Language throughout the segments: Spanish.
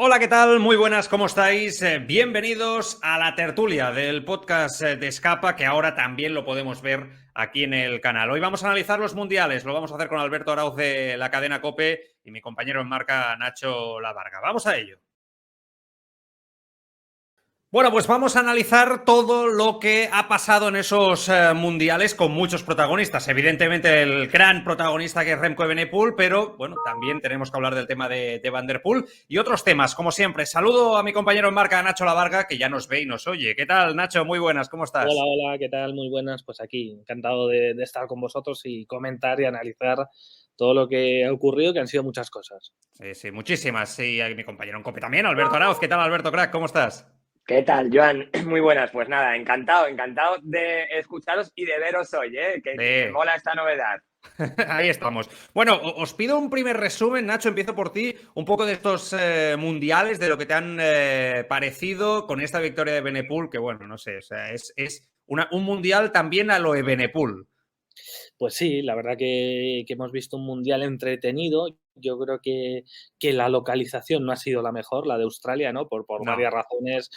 Hola, ¿qué tal? Muy buenas, ¿cómo estáis? Bienvenidos a la tertulia del podcast de Escapa, que ahora también lo podemos ver aquí en el canal. Hoy vamos a analizar los mundiales, lo vamos a hacer con Alberto Arauz de la cadena COPE y mi compañero en marca Nacho Lavarga. Vamos a ello. Bueno, pues vamos a analizar todo lo que ha pasado en esos mundiales con muchos protagonistas. Evidentemente el gran protagonista que es Remco Evenepoel, pero bueno, también tenemos que hablar del tema de Van der Poel y otros temas, como siempre. Saludo a mi compañero en marca, Nacho Lavarga, que ya nos ve y nos oye. ¿Qué tal, Nacho? Muy buenas, ¿cómo Hola, estás? hola, ¿qué tal? Muy buenas. Pues aquí, encantado de estar con vosotros y comentar y analizar todo lo que ha ocurrido, que han sido muchas cosas. Sí, sí, muchísimas. Sí, a mi compañero en COPE también, Alberto Arauz. ¿Qué tal, Alberto Crack? ¿Cómo estás? ¿Qué tal, Joan? Muy buenas, pues nada, encantado de escucharos y de veros hoy, ¿eh? Que me De mola esta novedad. Ahí estamos. Bueno, os pido un primer resumen, Nacho, empiezo por ti, un poco de estos mundiales, de lo que te han parecido con esta victoria de Benepul, que bueno, no sé, o sea, es un mundial también a lo de Benepul. Pues sí, la verdad que hemos visto un mundial entretenido. Yo creo que la localización no ha sido la mejor, la de Australia, ¿no? Por No. varias razones,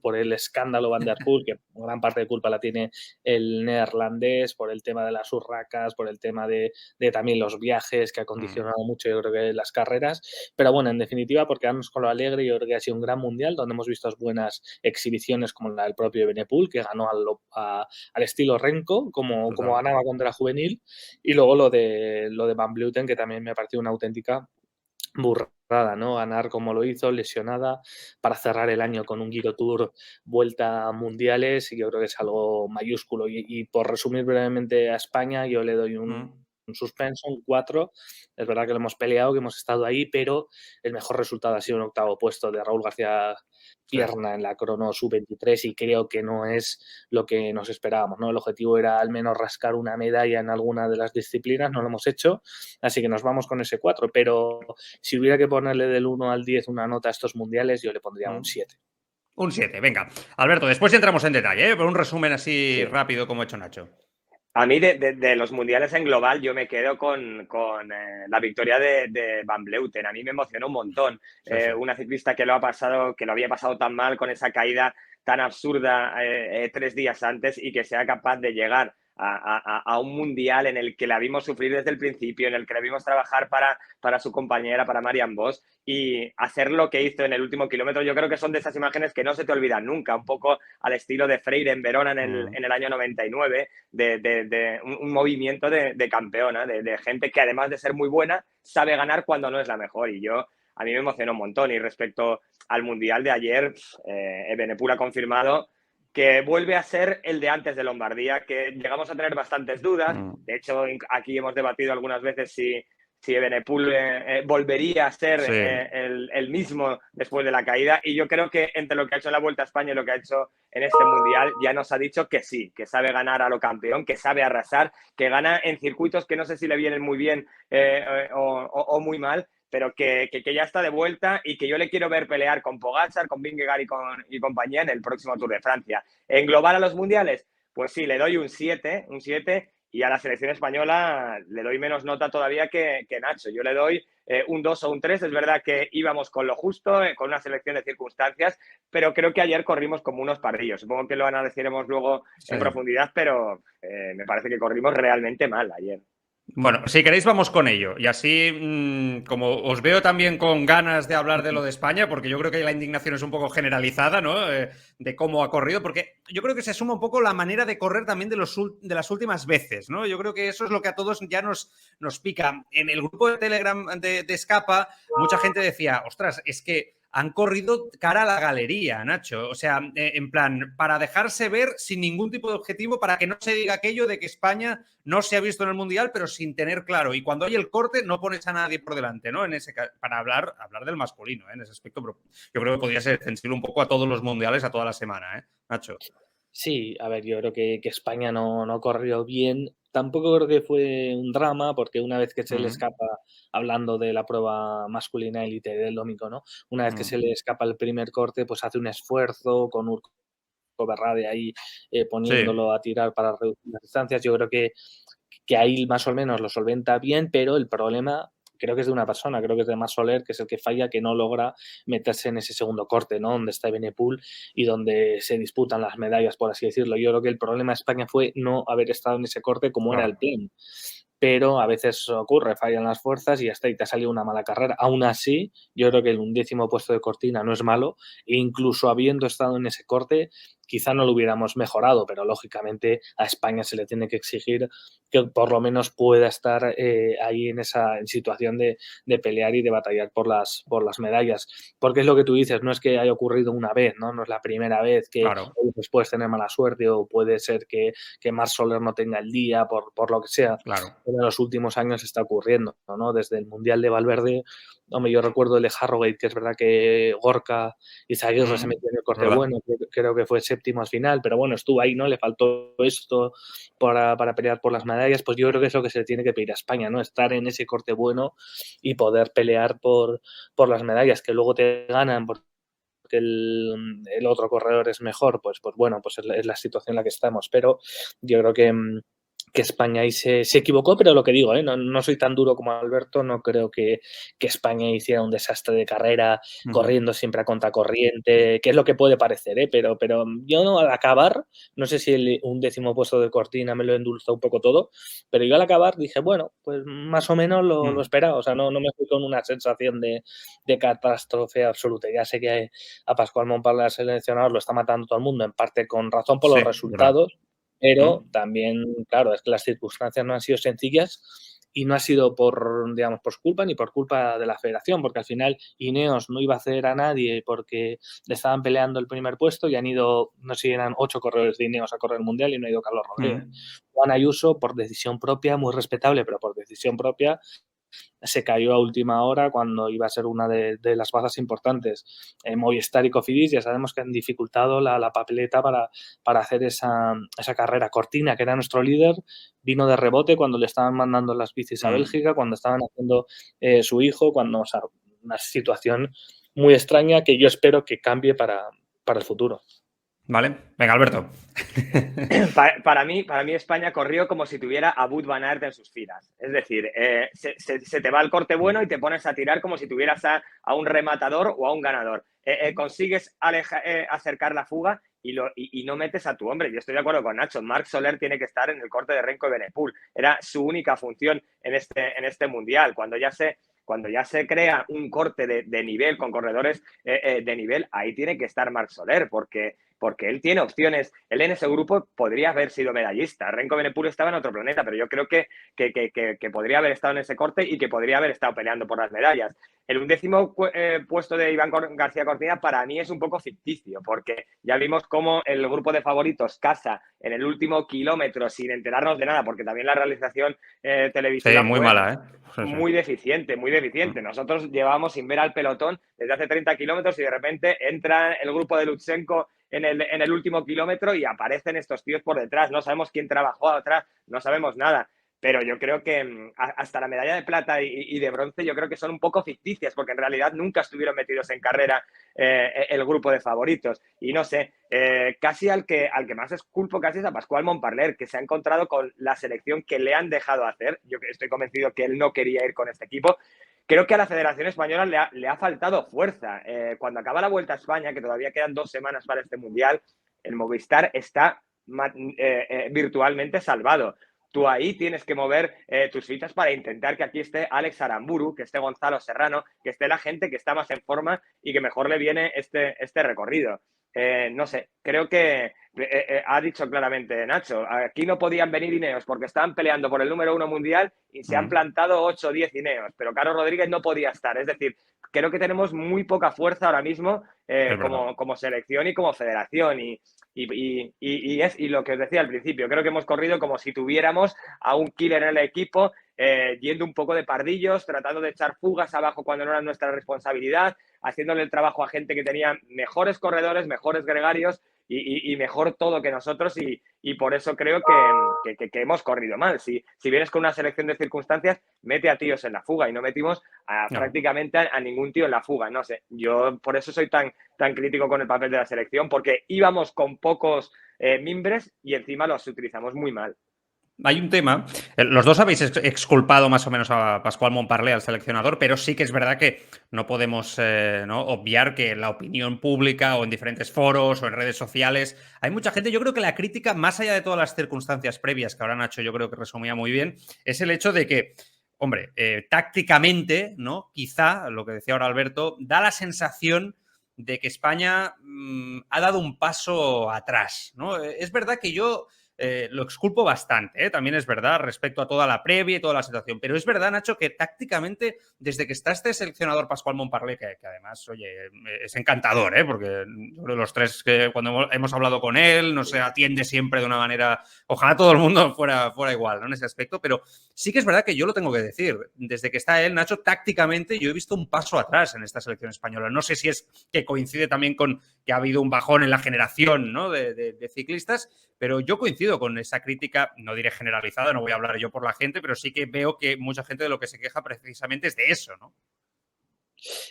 por el escándalo Van der Poel, que gran parte de culpa la tiene el neerlandés, por el tema de las urracas, por el tema de también los viajes, que ha condicionado mucho, yo creo que las carreras. Pero bueno, en definitiva, por quedarnos con lo alegre, yo creo que ha sido un gran mundial, donde hemos visto buenas exhibiciones como la del propio Benepul, que ganó al estilo Renko, como Total. ganaba contra la juvenil, y luego lo de Van Vleuten, que también me pareció una auténtica burrada, ¿no? Ganar como lo hizo, lesionada, para cerrar el año con un Giro Tour, vuelta a mundiales, y yo creo que es algo mayúsculo. Y por resumir brevemente a España, yo le doy un suspenso, un 4. Es verdad que lo hemos peleado, que hemos estado ahí, pero el mejor resultado ha sido un octavo puesto de Raúl García Sí. Pierna en la crono sub-23, y creo que no es lo que nos esperábamos, ¿no? El objetivo era al menos rascar una medalla en alguna de las disciplinas, no lo hemos hecho, así que nos vamos con ese 4, pero si hubiera que ponerle del 1 al 10 una nota a estos mundiales, yo le pondría un 7. Un 7, venga. Alberto, después ya entramos en detalle, ¿eh? Por un resumen así Sí. rápido como ha hecho Nacho. A mí, de los mundiales en global, yo me quedo con la victoria de Van Vleuten. A mí me emocionó un montón. Sí, sí. Una ciclista que lo había pasado tan mal con esa caída tan absurda 3 días antes y que sea capaz de llegar a un mundial en el que la vimos sufrir desde el principio, en el que la vimos trabajar para su compañera, para Marianne Vos, y hacer lo que hizo en el último kilómetro. Yo creo que son de esas imágenes que no se te olvidan nunca, un poco al estilo de Freire en Verona en el año 99, de un movimiento de campeona, de gente que además de ser muy buena, sabe ganar cuando no es la mejor. A mí me emocionó un montón. Y respecto al Mundial de ayer, Evenepoel ha confirmado que vuelve a ser el de antes de Lombardía, que llegamos a tener bastantes dudas. De hecho, aquí hemos debatido algunas veces si Evenepoel volvería a ser Sí. el mismo después de la caída. Y yo creo que entre lo que ha hecho en la Vuelta a España y lo que ha hecho en este Mundial, ya nos ha dicho que sí, que sabe ganar a lo campeón, que sabe arrasar, que gana en circuitos que no sé si le vienen muy bien o muy mal, pero que ya está de vuelta y que yo le quiero ver pelear con Pogačar, con Vingegaard y compañía en el próximo Tour de Francia. En global a los mundiales, pues sí, le doy un 7, y a la selección española le doy menos nota todavía que Nacho. Yo le doy un 2 o un 3. Es verdad que íbamos con lo justo, con una selección de circunstancias, pero creo que ayer corrimos como unos pardillos. Supongo que lo analizaremos luego Sí. en profundidad, pero me parece que corrimos realmente mal ayer. Bueno, si queréis vamos con ello. Y así, como os veo también con ganas de hablar de lo de España, porque yo creo que la indignación es un poco generalizada, ¿no? De cómo ha corrido, porque yo creo que se suma un poco la manera de correr también de las últimas veces, ¿no? Yo creo que eso es lo que a todos ya nos pica. En el grupo de Telegram de Escapa, mucha gente decía, ostras, es que han corrido cara a la galería, Nacho. O sea, en plan, para dejarse ver sin ningún tipo de objetivo, para que no se diga aquello de que España no se ha visto en el Mundial, pero sin tener claro. Y cuando hay el corte, no pones a nadie por delante, ¿no? En ese, para hablar del masculino, en ese aspecto. Pero yo creo que podría ser extensible un poco a todos los mundiales, a toda la semana, Nacho. Sí, a ver, yo creo que España no corrió bien. Tampoco creo que fue un drama, porque una vez que se le escapa, hablando de la prueba masculina élite del domingo, ¿no? Una vez que se le escapa el primer corte, pues hace un esfuerzo con Urco Berrade ahí Sí. poniéndolo a tirar para reducir las distancias. Yo creo que ahí más o menos lo solventa bien, pero el problema creo que es de una persona, creo que es de Marc Soler, que es el que falla, que no logra meterse en ese segundo corte, ¿no? Donde está Evenepoel y donde se disputan las medallas, por así decirlo. Yo creo que el problema de España fue no haber estado en ese corte como era el plan. Pero a veces ocurre, fallan las fuerzas y hasta ahí te ha salido una mala carrera. Aún así, yo creo que el 11º puesto de Cortina no es malo, e incluso habiendo estado en ese corte, quizá no lo hubiéramos mejorado, pero lógicamente a España se le tiene que exigir que por lo menos pueda estar ahí en esa situación de pelear y de batallar por las medallas. Porque es lo que tú dices, no es que haya ocurrido una vez, ¿no? No es la primera vez que pues puedes tener mala suerte o puede ser que Marc Soler no tenga el día por lo que sea. Claro. En los últimos años está ocurriendo, ¿no? Desde el Mundial de Valverde, hombre, yo recuerdo el de Harrogate, que es verdad que Gorka y Zaguirre se metió en el corte bueno, creo que fue séptimo al final, pero bueno, estuvo ahí, ¿no? Le faltó esto para pelear por las medallas, pues yo creo que es lo que se le tiene que pedir a España, ¿no? Estar en ese corte bueno y poder pelear por las medallas, que luego te ganan porque el otro corredor es mejor, pues bueno, pues es la situación en la que estamos, pero yo creo que España ahí se equivocó, pero lo que digo, no soy tan duro como Alberto, no creo que España hiciera un desastre de carrera corriendo siempre a contracorriente, que es lo que puede parecer, pero yo al acabar, no sé si el 11º puesto de Cortina me lo endulzó un poco todo, pero yo al acabar dije, bueno, pues más o menos lo esperaba, o sea, no me fui con una sensación de catástrofe absoluta. Ya sé que a Pascual Monparler, el seleccionador, lo está matando todo el mundo, en parte con razón por los resultados, ¿verdad? Pero también, claro, es que las circunstancias no han sido sencillas y no ha sido por su culpa ni por culpa de la federación, porque al final Ineos no iba a hacer a nadie porque le estaban peleando el primer puesto y han ido, no sé si eran 8 corredores de Ineos a correr el Mundial y no ha ido Carlos Rodríguez. Juan Ayuso, por decisión propia, muy respetable, pero por decisión propia, se cayó a última hora cuando iba a ser una de las bazas importantes. Movistar y Cofidis ya sabemos que han dificultado la papeleta para hacer esa carrera. Cortina, que era nuestro líder, vino de rebote cuando le estaban mandando las bicis a Bélgica, cuando estaban haciendo su hijo, o sea, una situación muy extraña que yo espero que cambie para el futuro. Vale, venga, Alberto. Para mí España corrió como si tuviera a Wout van Aert en sus filas. Es decir, se te va el corte bueno y te pones a tirar como si tuvieras a un rematador o a un ganador. Consigues acercar la fuga y no metes a tu hombre. Yo estoy de acuerdo con Nacho. Marc Soler tiene que estar en el corte de Remco Evenepoel. Era su única función en este Mundial. Cuando ya se crea un corte de nivel con corredores de nivel, ahí tiene que estar Marc Soler, porque él tiene opciones. Él en ese grupo podría haber sido medallista. Remco Evenepoel estaba en otro planeta, pero yo creo que podría haber estado en ese corte y que podría haber estado peleando por las medallas. El 11º puesto de Iván García Cortina para mí es un poco ficticio, porque ya vimos cómo el grupo de favoritos casa en el último kilómetro sin enterarnos de nada, porque también la realización televisiva muy mala, muy deficiente, muy deficiente. Nosotros llevábamos sin ver al pelotón desde hace 30 kilómetros y de repente entra el grupo de Lutsenko en el último kilómetro y aparecen estos tíos por detrás. No sabemos quién trabajó atrás, no sabemos nada. Pero yo creo que hasta la medalla de plata y de bronce yo creo que son un poco ficticias, porque en realidad nunca estuvieron metidos en carrera el grupo de favoritos. Y no sé, casi al que más esculpo casi es a Pascual Monparler, que se ha encontrado con la selección que le han dejado hacer. Yo estoy convencido que él no quería ir con este equipo. Creo que a la Federación Española le ha faltado fuerza. Cuando acaba la Vuelta a España, que todavía quedan 2 semanas para este Mundial, el Movistar está virtualmente salvado. Tú ahí tienes que mover tus fichas para intentar que aquí esté Alex Aramburu, que esté Gonzalo Serrano, que esté la gente que está más en forma y que mejor le viene este recorrido. No sé, creo que ha dicho claramente Nacho, aquí no podían venir Ineos porque estaban peleando por el número 1 mundial y se han plantado 8 o 10 Ineos, pero Carlos Rodríguez no podía estar. Es decir, creo que tenemos muy poca fuerza ahora mismo como selección y como federación y lo que os decía al principio, creo que hemos corrido como si tuviéramos a un killer en el equipo, yendo un poco de pardillos, tratando de echar fugas abajo cuando no era nuestra responsabilidad, haciéndole el trabajo a gente que tenía mejores corredores, mejores gregarios y mejor todo que nosotros y por eso creo que hemos corrido mal. Si vienes con una selección de circunstancias, mete a tíos en la fuga y no metimos prácticamente a ningún tío en la fuga. No sé, yo por eso soy tan crítico con el papel de la selección, porque íbamos con pocos mimbres y encima los utilizamos muy mal. Hay un tema. Los dos habéis exculpado más o menos a Pascual Montparlé, al seleccionador, pero sí que es verdad que no podemos ¿no? obviar que en la opinión pública o en diferentes foros o en redes sociales hay mucha gente. Yo creo que la crítica, más allá de todas las circunstancias previas que ahora Nacho yo creo que resumía muy bien, es el hecho de que, hombre, tácticamente, ¿no? Quizá, lo que decía ahora Alberto, da la sensación de que España ha dado un paso atrás, ¿no? Es verdad que yo lo exculpo bastante, también es verdad, respecto a toda la previa y toda la situación. Pero es verdad, Nacho, que tácticamente, desde que está este seleccionador Pascual Montparlé, que además, oye, es encantador, porque los tres que cuando hemos hablado con él, nos atiende siempre de una manera. Ojalá todo el mundo fuera igual, ¿no? En ese aspecto, pero sí que es verdad que yo lo tengo que decir. Desde que está él, Nacho, tácticamente yo he visto un paso atrás en esta selección española. No sé si es que coincide también con que ha habido un bajón en la generación, ¿no? de ciclistas, pero yo coincido con esa crítica, no diré generalizada, no voy a hablar yo por la gente, pero sí que veo que mucha gente de lo que se queja precisamente es de eso, ¿no?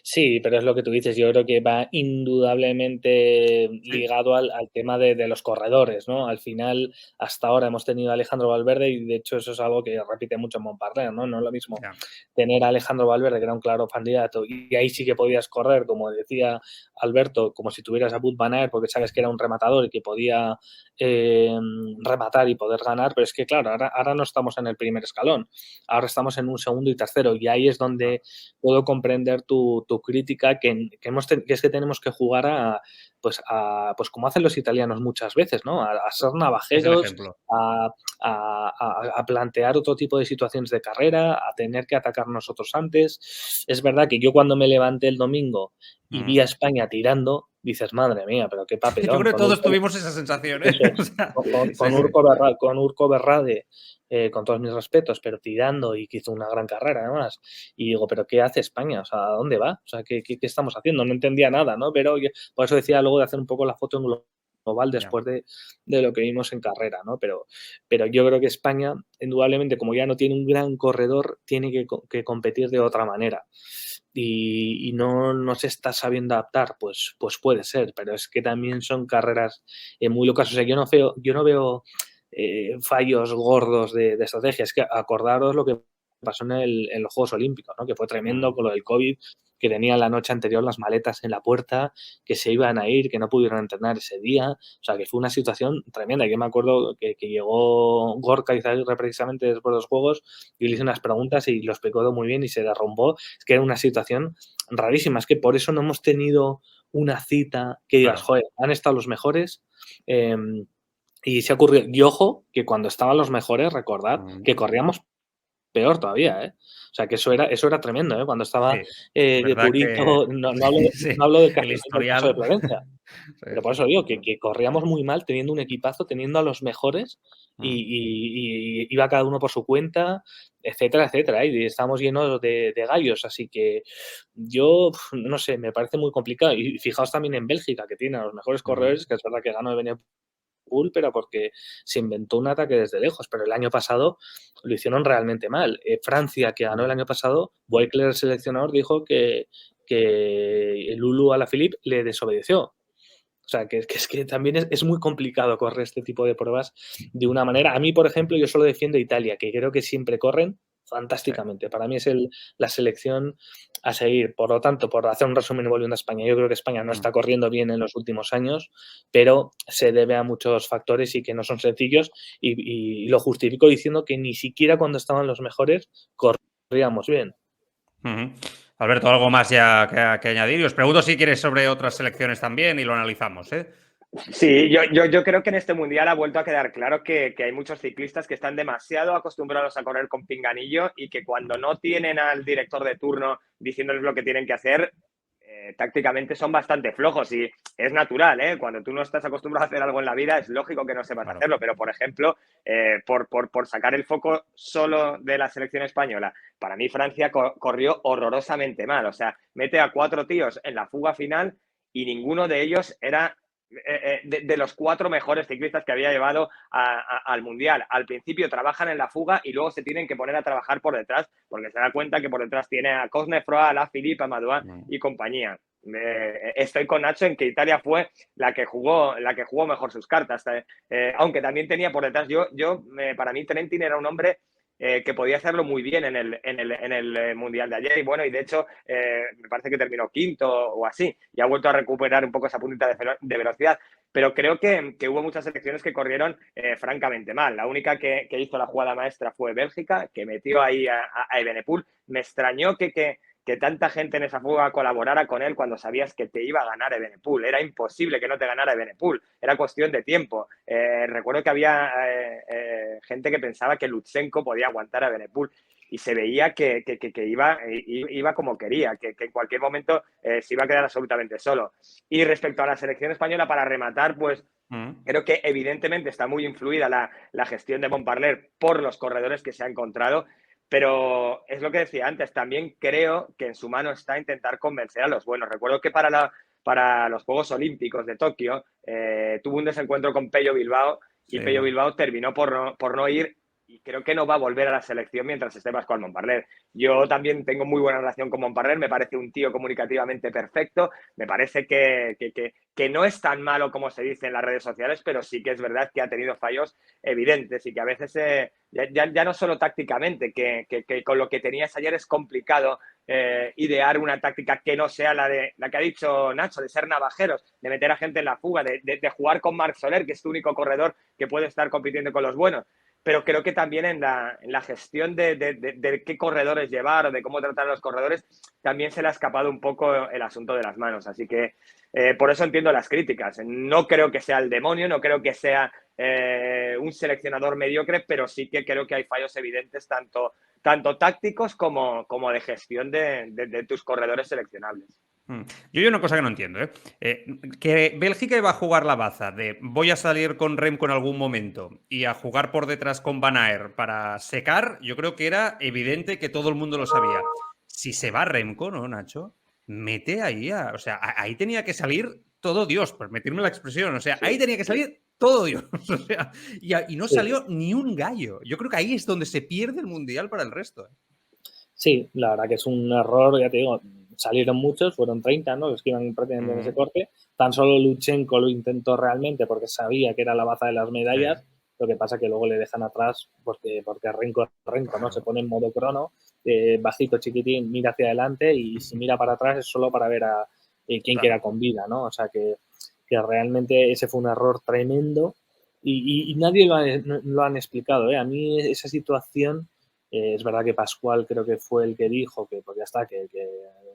Sí, pero es lo que tú dices, yo creo que va indudablemente ligado al tema de los corredores, ¿no? Al final, hasta ahora hemos tenido a Alejandro Valverde y de hecho eso es algo que repite mucho en Montparnasse, ¿no? No es lo mismo Ya. tener a Alejandro Valverde, que era un claro candidato, y ahí sí que podías correr, como decía Alberto, como si tuvieras a Wout van Aert, porque sabes que era un rematador y que podía rematar y poder ganar, pero es que claro, ahora no estamos en el primer escalón, ahora estamos en un segundo y tercero, y ahí es donde puedo comprender tu crítica, que es que tenemos que jugar pues como hacen los italianos muchas veces, ¿no? A ser Es el navajeros, ejemplo. a plantear otro tipo de situaciones de carrera, a tener que atacar nosotros antes. Es verdad que yo cuando me levanté el domingo y vi a España tirando, dices, madre mía, pero qué Yo papelón. creo que todos tuvimos esa sensación, ¿eh? Eso es, O sea, con sí. Urco Berrade, con todos mis respetos, pero tirando y que hizo una gran carrera además. Y digo, ¿pero qué hace España? O sea, ¿a dónde va? O sea, ¿qué estamos haciendo? No entendía nada, ¿no? Pero por eso decía luego de hacer un poco la foto en global Ya. después de lo que vimos en carrera, ¿no? Pero yo creo que España, indudablemente, como ya no tiene un gran corredor, tiene que competir de otra manera. Y no se está sabiendo adaptar, pues puede ser, pero es que también son carreras muy locas. O sea, yo no veo fallos gordos de estrategia. Es que acordaros lo que pasó en los Juegos Olímpicos, ¿no? Que fue tremendo con lo del COVID, que tenían la noche anterior las maletas en la puerta, que se iban a ir, que no pudieron entrenar ese día. O sea, que fue una situación tremenda. Yo me acuerdo que llegó Gorka Izaguirre precisamente después de los Juegos y le hice unas preguntas y lo explicó muy bien y se derrumbó. Es que era una situación rarísima. Es que por eso no hemos tenido una cita que digas, Claro. joder, han estado los mejores. Y se ha ocurrido, y ojo, que cuando estaban los mejores, recordad que corríamos peor todavía, ¿eh? O sea, que eso era tremendo, ¿eh? Cuando estaba Sí. de Verdad que. Purito, Sí. no hablo El del caso de historial. Florencia, Sí, pero por sí. eso digo que corríamos muy mal teniendo un equipazo, teniendo a los mejores Mm. y iba cada uno por su cuenta, etcétera, etcétera, y estábamos llenos de gallos, así que yo, no sé, me parece muy complicado. Y fijaos también en Bélgica, que tiene a los mejores corredores, que es verdad que ganó el Benepool, pero porque se inventó un ataque desde lejos, pero el año pasado lo hicieron realmente mal. Francia, que ganó el año pasado, Boekler, el seleccionador, dijo que Lulu Alaphilippe le desobedeció. O sea, que es que también es muy complicado correr este tipo de pruebas de una manera. A mí, por ejemplo, yo solo defiendo a Italia, que creo que siempre corren Sí. fantásticamente. Para mí es la selección a seguir. Por lo tanto, por hacer un resumen y volviendo a España, yo creo que España no está corriendo bien en los últimos años, pero se debe a muchos factores y que no son sencillos. Y lo justifico diciendo que ni siquiera cuando estaban los mejores corríamos bien. Ujú. Alberto, ¿algo más ya que añadir? Y os pregunto si quieres sobre otras selecciones también y lo analizamos, ¿eh? Sí, yo creo que en este mundial ha vuelto a quedar claro que hay muchos ciclistas que están demasiado acostumbrados a correr con pinganillo y que cuando no tienen al director de turno diciéndoles lo que tienen que hacer, tácticamente son bastante flojos y es natural, ¿eh? Cuando tú no estás acostumbrado a hacer algo en la vida es lógico que no sepas Claro. hacerlo, pero por ejemplo, por sacar el foco solo de la selección española, para mí Francia corrió horrorosamente mal, o sea, mete a 4 tíos en la fuga final y ninguno de ellos era de los 4 mejores ciclistas que había llevado al Mundial. Al principio trabajan en la fuga y luego se tienen que poner a trabajar por detrás porque se da cuenta que por detrás tiene a Cosnefroy, a Alaphilippe, a Madouas y compañía. Estoy con Nacho en que Italia fue la que jugó mejor sus cartas, aunque también tenía por detrás, para mí Trentin era un hombre que podía hacerlo muy bien en el Mundial de ayer, y bueno, y de hecho me parece que terminó quinto o así, y ha vuelto a recuperar un poco esa puntita de velocidad, pero creo que hubo muchas selecciones que corrieron francamente mal. La única que hizo la jugada maestra fue Bélgica, que metió ahí a Evenepoel. Me extrañó que tanta gente en esa fuga colaborara con él cuando sabías que te iba a ganar Evenepoel. Era imposible que no te ganara Evenepoel. Era cuestión de tiempo. Recuerdo que había gente que pensaba que Lutsenko podía aguantar a Evenepoel y se veía que iba como quería, que en cualquier momento se iba a quedar absolutamente solo. Y respecto a la selección española, para rematar, pues creo que evidentemente está muy influida la gestión de Montparler por los corredores que se ha encontrado, pero es lo que decía antes, también creo que en su mano está intentar convencer a los buenos. Recuerdo que para los Juegos Olímpicos de Tokio tuvo un desencuentro con Pello Bilbao y Sí. Pello Bilbao terminó por no ir, y creo que no va a volver a la selección mientras esté Pascual Montparler. Yo también tengo muy buena relación con Montparler, me parece un tío comunicativamente perfecto, me parece que no es tan malo como se dice en las redes sociales, pero sí que es verdad que ha tenido fallos evidentes y que a veces ya no solo tácticamente, que con lo que tenías ayer es complicado idear una táctica que no sea la que ha dicho Nacho, de ser navajeros, de meter a gente en la fuga, de jugar con Marc Soler, que es tu único corredor que puede estar compitiendo con los buenos. Pero creo que también en la gestión de qué corredores llevar o de cómo tratar a los corredores, también se le ha escapado un poco el asunto de las manos. Así que por eso entiendo las críticas. No creo que sea el demonio, no creo que sea un seleccionador mediocre, pero sí que creo que hay fallos evidentes tanto tácticos como de gestión de tus corredores seleccionables. Yo hay una cosa que no entiendo, que Bélgica iba a jugar la baza de voy a salir con Remco en algún momento y a jugar por detrás con Van Aert para secar, yo creo que era evidente que todo el mundo lo sabía. Si se va Remco, ¿no, Nacho? Mete ahí o sea, ahí tenía que salir todo Dios, permitirme la expresión, o sea, ahí tenía que salir todo Dios, o sea, y no salió ni un gallo. Yo creo que ahí es donde se pierde el Mundial para el resto. Sí, la verdad que es un error, ya te digo, salieron muchos, fueron 30, ¿no? Los que iban prácticamente en ese corte. Tan solo Lutsenko lo intentó realmente porque sabía que era la baza de las medallas. Sí. Lo que pasa que luego le dejan atrás porque Renko, ¿no? Se pone en modo crono, bajito, chiquitín, mira hacia adelante y si mira para atrás es solo para ver a quién queda con vida, ¿no? O sea que realmente ese fue un error tremendo y nadie lo han explicado, ¿eh? A mí esa situación... es verdad que Pascual creo que fue el que dijo que pues ya está, que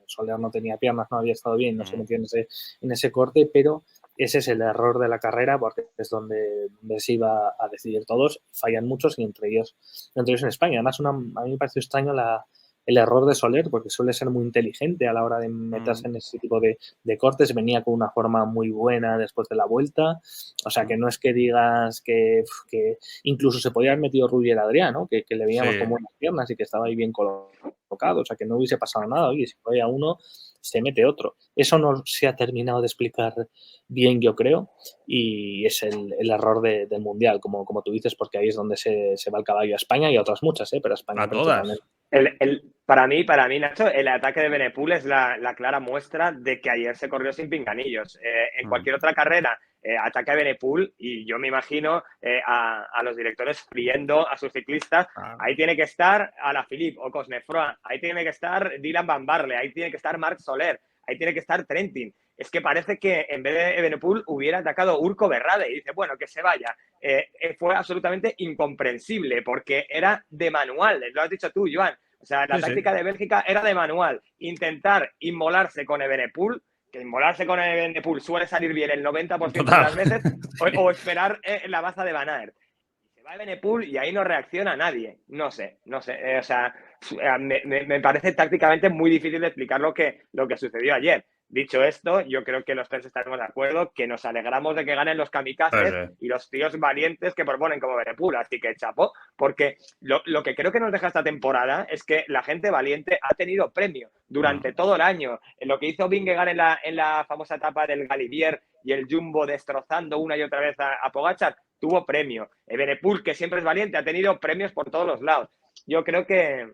Soler no tenía piernas, no había estado bien, no se metió en ese corte, pero ese es el error de la carrera porque es donde se iba a decidir todos. Fallan muchos y entre ellos en España. Además, a mí me pareció extraño el error de Soler porque suele ser muy inteligente a la hora de meterse en ese tipo de cortes. Venía con una forma muy buena después de la vuelta. O sea, que no es que digas que incluso se podía haber metido Rubier Adrián, ¿no? Que le veíamos con buenas piernas y que estaba ahí bien colocado. O sea, que no hubiese pasado nada. Oye, si falla uno, se mete otro. Eso no se ha terminado de explicar bien, yo creo, y es el error del Mundial, como tú dices, porque ahí es donde se va el caballo a España y a otras muchas, pero a España a todas. Para mí, Nacho, el ataque de Evenepoel es la clara muestra de que ayer se corrió sin pinganillos. En cualquier otra carrera, ataca a Evenepoel y yo me imagino a los directores friendo a sus ciclistas. Ahí tiene que estar Alaphilippe o Cosnefroy, ahí tiene que estar Dylan Van Baarle, ahí tiene que estar Marc Soler, ahí tiene que estar Trentin. Es que parece que en vez de Evenepoel hubiera atacado Urco Berrade y dice, bueno, que se vaya. Fue absolutamente incomprensible porque era de manual, lo has dicho tú, Joan. O sea, la táctica de Bélgica era de manual. Intentar inmolarse con Evenepoel, que inmolarse con Evenepoel suele salir bien el 90% de las veces, o esperar la baza de Van Aert. Se va Evenepoel y ahí no reacciona nadie. No sé. O sea, me parece tácticamente muy difícil de explicar lo que sucedió ayer. Dicho esto, yo creo que los tres estaremos de acuerdo que nos alegramos de que ganen los kamikazes y los tíos valientes que proponen como Evenepoel, así que chapo, porque lo que creo que nos deja esta temporada es que la gente valiente ha tenido premio durante todo el año. Lo que hizo Vingegaard en la famosa etapa del Galibier y el Jumbo destrozando una y otra vez a Pogačar, tuvo premio. Evenepoel, que siempre es valiente, ha tenido premios por todos los lados. Yo creo que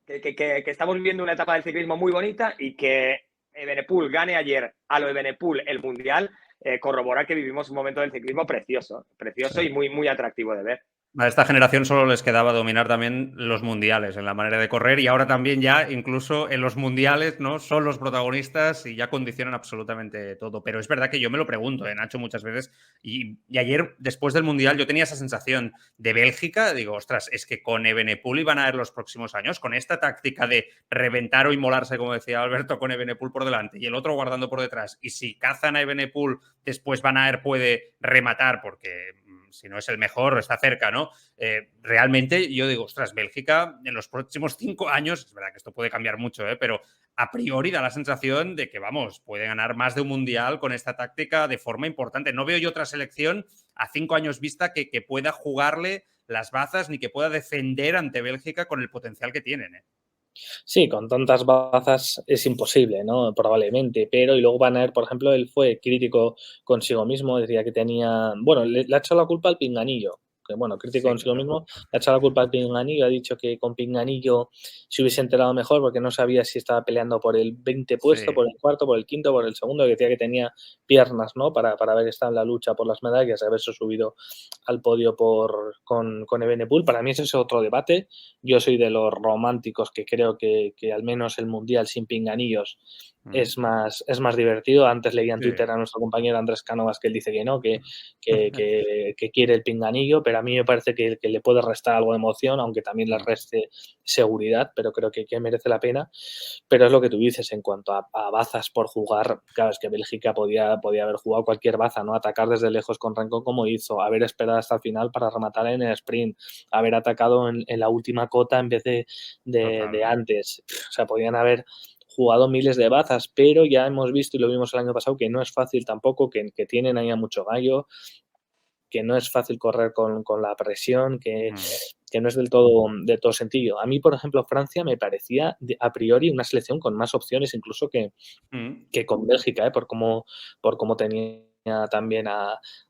estamos viviendo una etapa del ciclismo muy bonita y que Evenepoel gane ayer a lo Evenepoel el Mundial, corrobora que vivimos un momento del ciclismo precioso y muy, muy atractivo de ver. A esta generación solo les quedaba dominar también los mundiales en la manera de correr y ahora también ya incluso en los mundiales, ¿no? Son los protagonistas y ya condicionan absolutamente todo. Pero es verdad que yo me lo pregunto, Nacho, muchas veces y ayer después del mundial yo tenía esa sensación de Bélgica, digo, ostras, es que con Evenepoel iban a ver los próximos años, con esta táctica de reventar o inmolarse, como decía Alberto, con Evenepoel por delante y el otro guardando por detrás. Y si cazan a Evenepoel, después Van Aert puede rematar porque si no es el mejor, está cerca, ¿no? Realmente yo digo, ostras, Bélgica en los próximos 5 años, es verdad que esto puede cambiar mucho, pero a priori da la sensación de que, vamos, puede ganar más de un mundial con esta táctica de forma importante. No veo yo otra selección a 5 años vista que pueda jugarle las bazas ni que pueda defender ante Bélgica con el potencial que tienen. Sí, con tantas bazas es imposible, ¿no? Probablemente, pero y luego Van Aert, por ejemplo, él fue crítico consigo mismo, decía que tenía, bueno, le ha echado la culpa al pinganillo, que bueno, crítico consigo mismo, le ha echado la culpa al pinganillo, ha dicho que con pinganillo se hubiese enterado mejor porque no sabía si estaba peleando por el 20 puesto, por el cuarto, por el quinto, por el segundo, que decía que tenía piernas, ¿no? Para haber estado en la lucha por las medallas y haberse subido al podio con Evenepoel. Para mí ese es otro debate. Yo soy de los románticos que creo que al menos el Mundial sin pinganillos es más divertido. Antes leía en Twitter a nuestro compañero Andrés Cánovas que él dice que no, que quiere el pinganillo, pero a mí me parece que le puede restar algo de emoción, aunque también le reste seguridad, pero creo que merece la pena. Pero es lo que tú dices en cuanto a bazas por jugar. Claro, es que Bélgica podía haber jugado cualquier baza, ¿no? Atacar desde lejos con Renko como hizo, haber esperado hasta el final para rematar en el sprint, haber atacado en la última cota en vez de antes. O sea, podían haber jugado miles de bazas, pero ya hemos visto y lo vimos el año pasado que no es fácil tampoco, que tienen ahí a mucho gallo, que no es fácil correr con la presión, que no es del todo sencillo. A mí, por ejemplo, Francia me parecía a priori una selección con más opciones incluso que con Bélgica, por cómo tenía también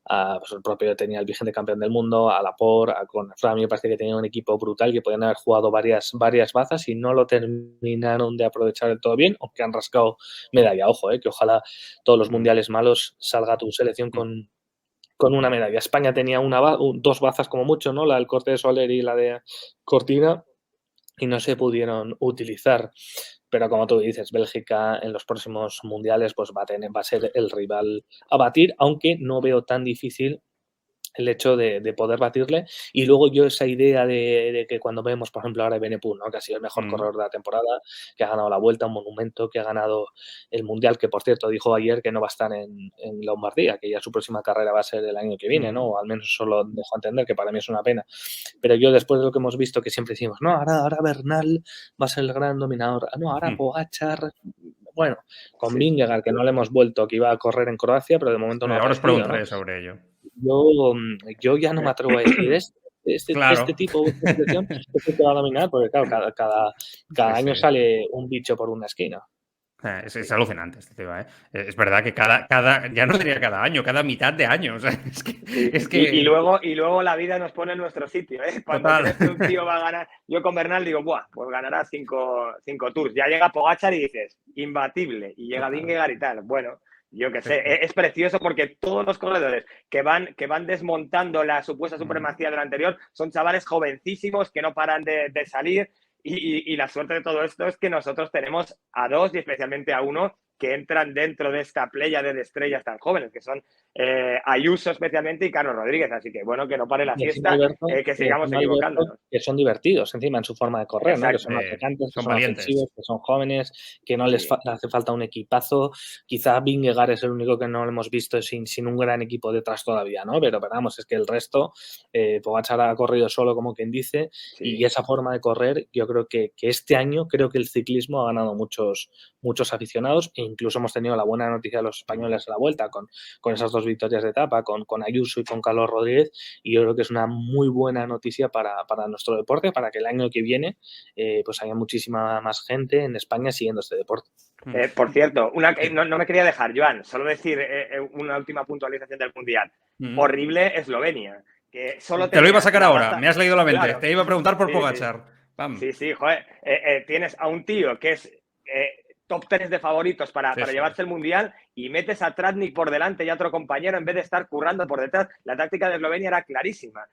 pues el propio, tenía el vigente campeón del mundo, a Laporte, con Fran, me parece que tenía un equipo brutal, que podían haber jugado varias bazas y no lo terminaron de aprovechar del todo bien, aunque han rascado medalla. Ojo, que ojalá todos los mundiales malos salga tu selección con una medalla. España tenía dos bazas como mucho, ¿no? La del Corte de Soler y la de Cortina, y no se pudieron utilizar. Pero como tú dices, Bélgica en los próximos mundiales pues va a ser el rival a batir, aunque no veo tan difícil el hecho de poder batirle. Y luego yo esa idea de que cuando vemos, por ejemplo, ahora Evenepoel, ¿no? Que ha sido el mejor corredor de la temporada, que ha ganado la Vuelta, un monumento, que ha ganado el Mundial, que por cierto dijo ayer que no va a estar en Lombardía, que ya su próxima carrera va a ser el año que viene, ¿no? O al menos eso lo dejó entender, que para mí es una pena. Pero yo después de lo que hemos visto, que siempre decimos, no, ahora Bernal va a ser el gran dominador, no, ahora Pogačar. Bueno, con Vingegaard, que no le hemos vuelto, que iba a correr en Croacia, pero de momento no ha Ahora os aparecido, preguntaré ¿no? sobre ello. Yo ya no me atrevo a decir Claro. este tipo de selección es el que va a dominar, porque claro, cada año sale un bicho por una esquina. Es alucinante este tema, ¿eh? Es verdad que ya no diría cada año, cada mitad de año. O sea, es que... Y luego la vida nos pone en nuestro sitio, ¿eh? Cuando crees que un tío va a ganar, yo con Bernal digo, buah, pues ganará 5 tours. Ya llega Pogačar y dices, imbatible. Y llega Vingegaard y tal. Bueno, yo qué sé, es precioso porque todos los corredores que van desmontando la supuesta supremacía del anterior son chavales jovencísimos que no paran de salir. Y la suerte de todo esto es que nosotros tenemos a dos y especialmente a uno que entran dentro de esta pléyade de estrellas tan jóvenes, que son Ayuso especialmente y Carlos Rodríguez. Así que bueno, que no pare la fiesta, Alberto, que sigamos equivocándonos. Que son divertidos encima en su forma de correr, ¿no? Que son atacantes, que son ofensivos, que son jóvenes, que no les hace falta un equipazo. Quizá Vingegaard es el único que no lo hemos visto sin un gran equipo detrás todavía, ¿no? Pero vamos, es que el resto, Pogačar ha corrido solo, como quien dice, y esa forma de correr, yo creo que este año creo que el ciclismo ha ganado muchos aficionados e incluso hemos tenido la buena noticia de los españoles a la Vuelta con esas dos victorias de etapa, con Ayuso y con Carlos Rodríguez, y yo creo que es una muy buena noticia para nuestro deporte, para que el año que viene pues haya muchísima más gente en España siguiendo este deporte. Por cierto, no me quería dejar, Joan, solo decir una última puntualización del Mundial. Horrible Eslovenia. Que solo te lo iba a sacar ahora, me has leído la mente. Claro. Te iba a preguntar por Pogačar. Sí, joder. Tienes a un tío que es top 3 de favoritos para llevarse el Mundial y metes a Tratnik por delante y a otro compañero en vez de estar currando por detrás. La táctica de Eslovenia era clarísima.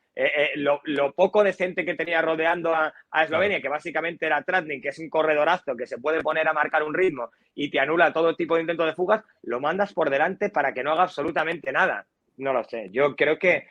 Lo poco decente que tenía rodeando a Eslovenia, que básicamente era Tratnik, que es un corredorazo que se puede poner a marcar un ritmo y te anula todo tipo de intento de fugas, lo mandas por delante para que no haga absolutamente nada. No lo sé. Yo creo que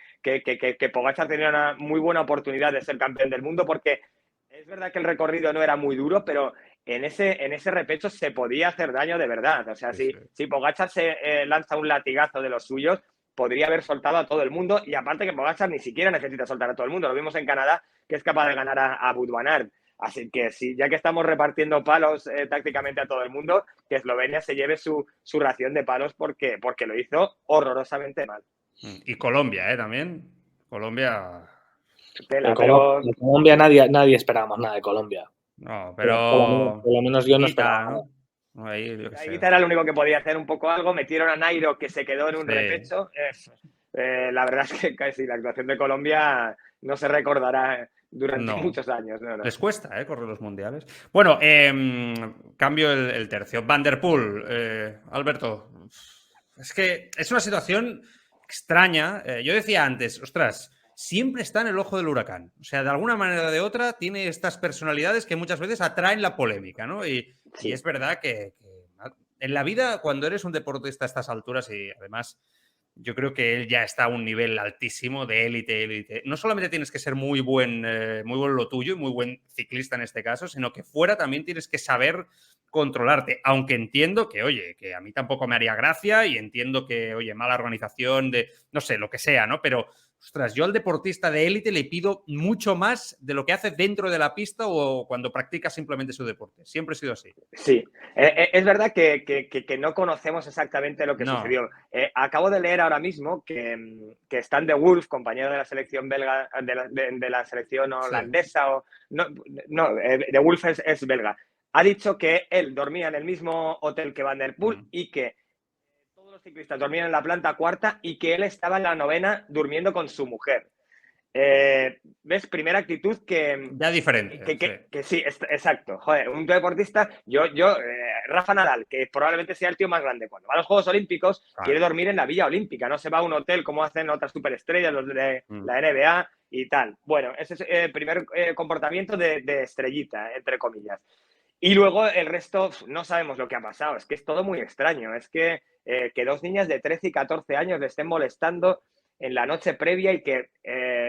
Pogačar tenía una muy buena oportunidad de ser campeón del mundo porque es verdad que el recorrido no era muy duro, pero en ese repecho se podía hacer daño de verdad. O sea, si Pogačar se lanza un latigazo de los suyos, podría haber soltado a todo el mundo. Y aparte que Pogačar ni siquiera necesita soltar a todo el mundo. Lo vimos en Canadá, que es capaz de ganar a Wout van Aert. Así que sí, ya que estamos repartiendo palos tácticamente a todo el mundo, que Eslovenia se lleve su ración de palos porque lo hizo horrorosamente mal. Y Colombia, también. Colombia... De Colombia nadie esperábamos nada de Colombia. No, pero... Por lo menos yo no esperaba nada. ¿no? Ahí, Guita era el único que podía hacer un poco algo. Metieron a Nairo, que se quedó en un repecho. La verdad es que casi la actuación de Colombia no se recordará durante muchos años. No. Les cuesta, correr los mundiales. Bueno, cambio el tercio. Van der Poel, Alberto, es que es una situación extraña. Yo decía antes, ostras, siempre está en el ojo del huracán. O sea, de alguna manera o de otra tiene estas personalidades que muchas veces atraen la polémica, ¿no? Y es verdad que en la vida, cuando eres un deportista a estas alturas, y además yo creo que él ya está a un nivel altísimo de élite. No solamente tienes que ser muy buen lo tuyo y muy buen ciclista en este caso, sino que fuera también tienes que saber controlarte. Aunque entiendo que, oye, que a mí tampoco me haría gracia y entiendo que, oye, mala organización de, no sé, lo que sea, ¿no? Pero, ostras, yo al deportista de élite le pido mucho más de lo que hace dentro de la pista o cuando practica simplemente su deporte. Siempre ha sido así. Sí, es verdad que no conocemos exactamente lo que sucedió. Acabo de leer ahora mismo que Stan de Wolf, compañero de la selección belga, de la selección holandesa, de Wolf es belga, ha dicho que él dormía en el mismo hotel que Van der Poel y que todos los ciclistas dormían en la planta cuarta y que él estaba en la novena durmiendo con su mujer. ¿Ves? Primera actitud que... Ya diferente. Que sí, exacto. Joder, un deportista... Rafa Nadal, que probablemente sea el tío más grande, cuando va a los Juegos Olímpicos, quiere dormir en la Villa Olímpica, no se va a un hotel como hacen otras superestrellas, los de la NBA y tal. Bueno, ese es el primer comportamiento de estrellita, entre comillas. Y luego el resto no sabemos lo que ha pasado. Es que es todo muy extraño. Es que dos niñas de 13 y 14 años le estén molestando en la noche previa y que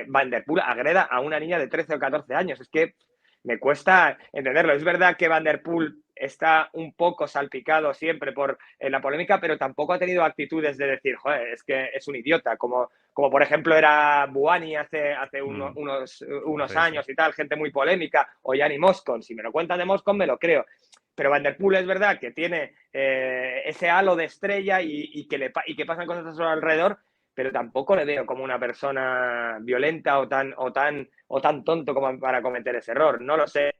Van der Poel agreda a una niña de 13 o 14 años. Es que me cuesta entenderlo. Es verdad que Van der Poel está un poco salpicado siempre por la polémica, pero tampoco ha tenido actitudes de decir, joder, es que es un idiota, como por ejemplo era Buani hace unos años y tal, gente muy polémica, o Yanni Moscon. Si me lo cuentan de Moscon, me lo creo. Pero Van der Poel es verdad que tiene ese halo de estrella y que pasan cosas a su alrededor, pero tampoco le veo como una persona violenta o tan tonto como para cometer ese error. No lo sé.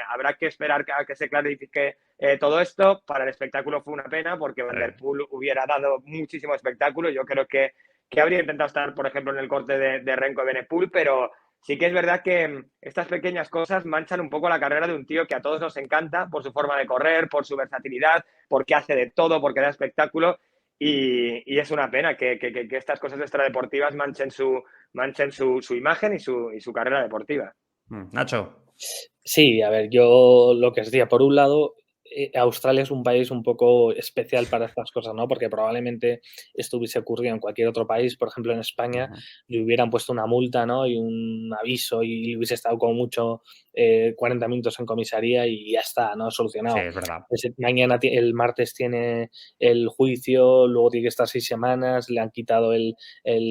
Habrá que esperar a que se clarifique todo esto. Para el espectáculo fue una pena porque Van der Poel hubiera dado muchísimo espectáculo. Yo creo que habría intentado estar, por ejemplo, en el corte de Remco Evenepoel, pero sí que es verdad que estas pequeñas cosas manchan un poco la carrera de un tío que a todos nos encanta por su forma de correr, por su versatilidad, porque hace de todo, porque da espectáculo. Y es una pena que estas cosas extradeportivas manchen su imagen y su carrera deportiva. Nacho. Sí, a ver, yo lo que os decía, por un lado, Australia es un país un poco especial para estas cosas, ¿no? Porque probablemente esto hubiese ocurrido en cualquier otro país, por ejemplo en España, le hubieran puesto una multa, ¿no? Y un aviso y hubiese estado como mucho 40 minutos en comisaría y ya está, ¿no? Solucionado. Sí, es verdad. Mañana, el martes tiene el juicio, luego tiene que estar 6 semanas, le han quitado el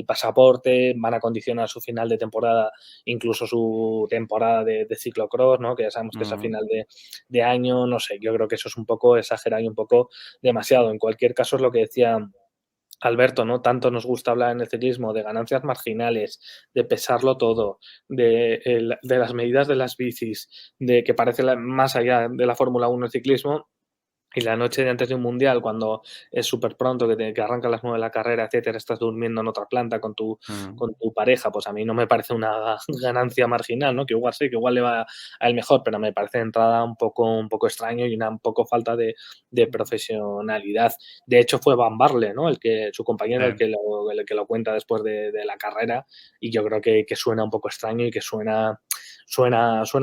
pasaporte, van a condicionar su final de temporada, incluso su temporada de ciclocross, ¿no? Que ya sabemos que es a final de año, no sé, yo creo que eso es un poco exagerado y un poco demasiado. En cualquier caso, es lo que decía Alberto, ¿no? Tanto nos gusta hablar en el ciclismo de ganancias marginales, de pesarlo todo, de las medidas de las bicis, de que parece más allá de la Fórmula 1 el ciclismo. Y la noche de antes de un mundial, cuando es súper pronto, que arranca a las 9 la carrera, etcétera, estás durmiendo en otra planta Mm. con tu pareja, pues a mí no me parece una ganancia marginal, ¿no? Que igual sí, que igual le va a él mejor, pero me parece de entrada un poco extraño y una un poco falta de profesionalidad. De hecho, fue Van Barle, ¿no? Su compañero, Sí. el que lo cuenta después de la carrera, y yo creo que suena un poco extraño y que suena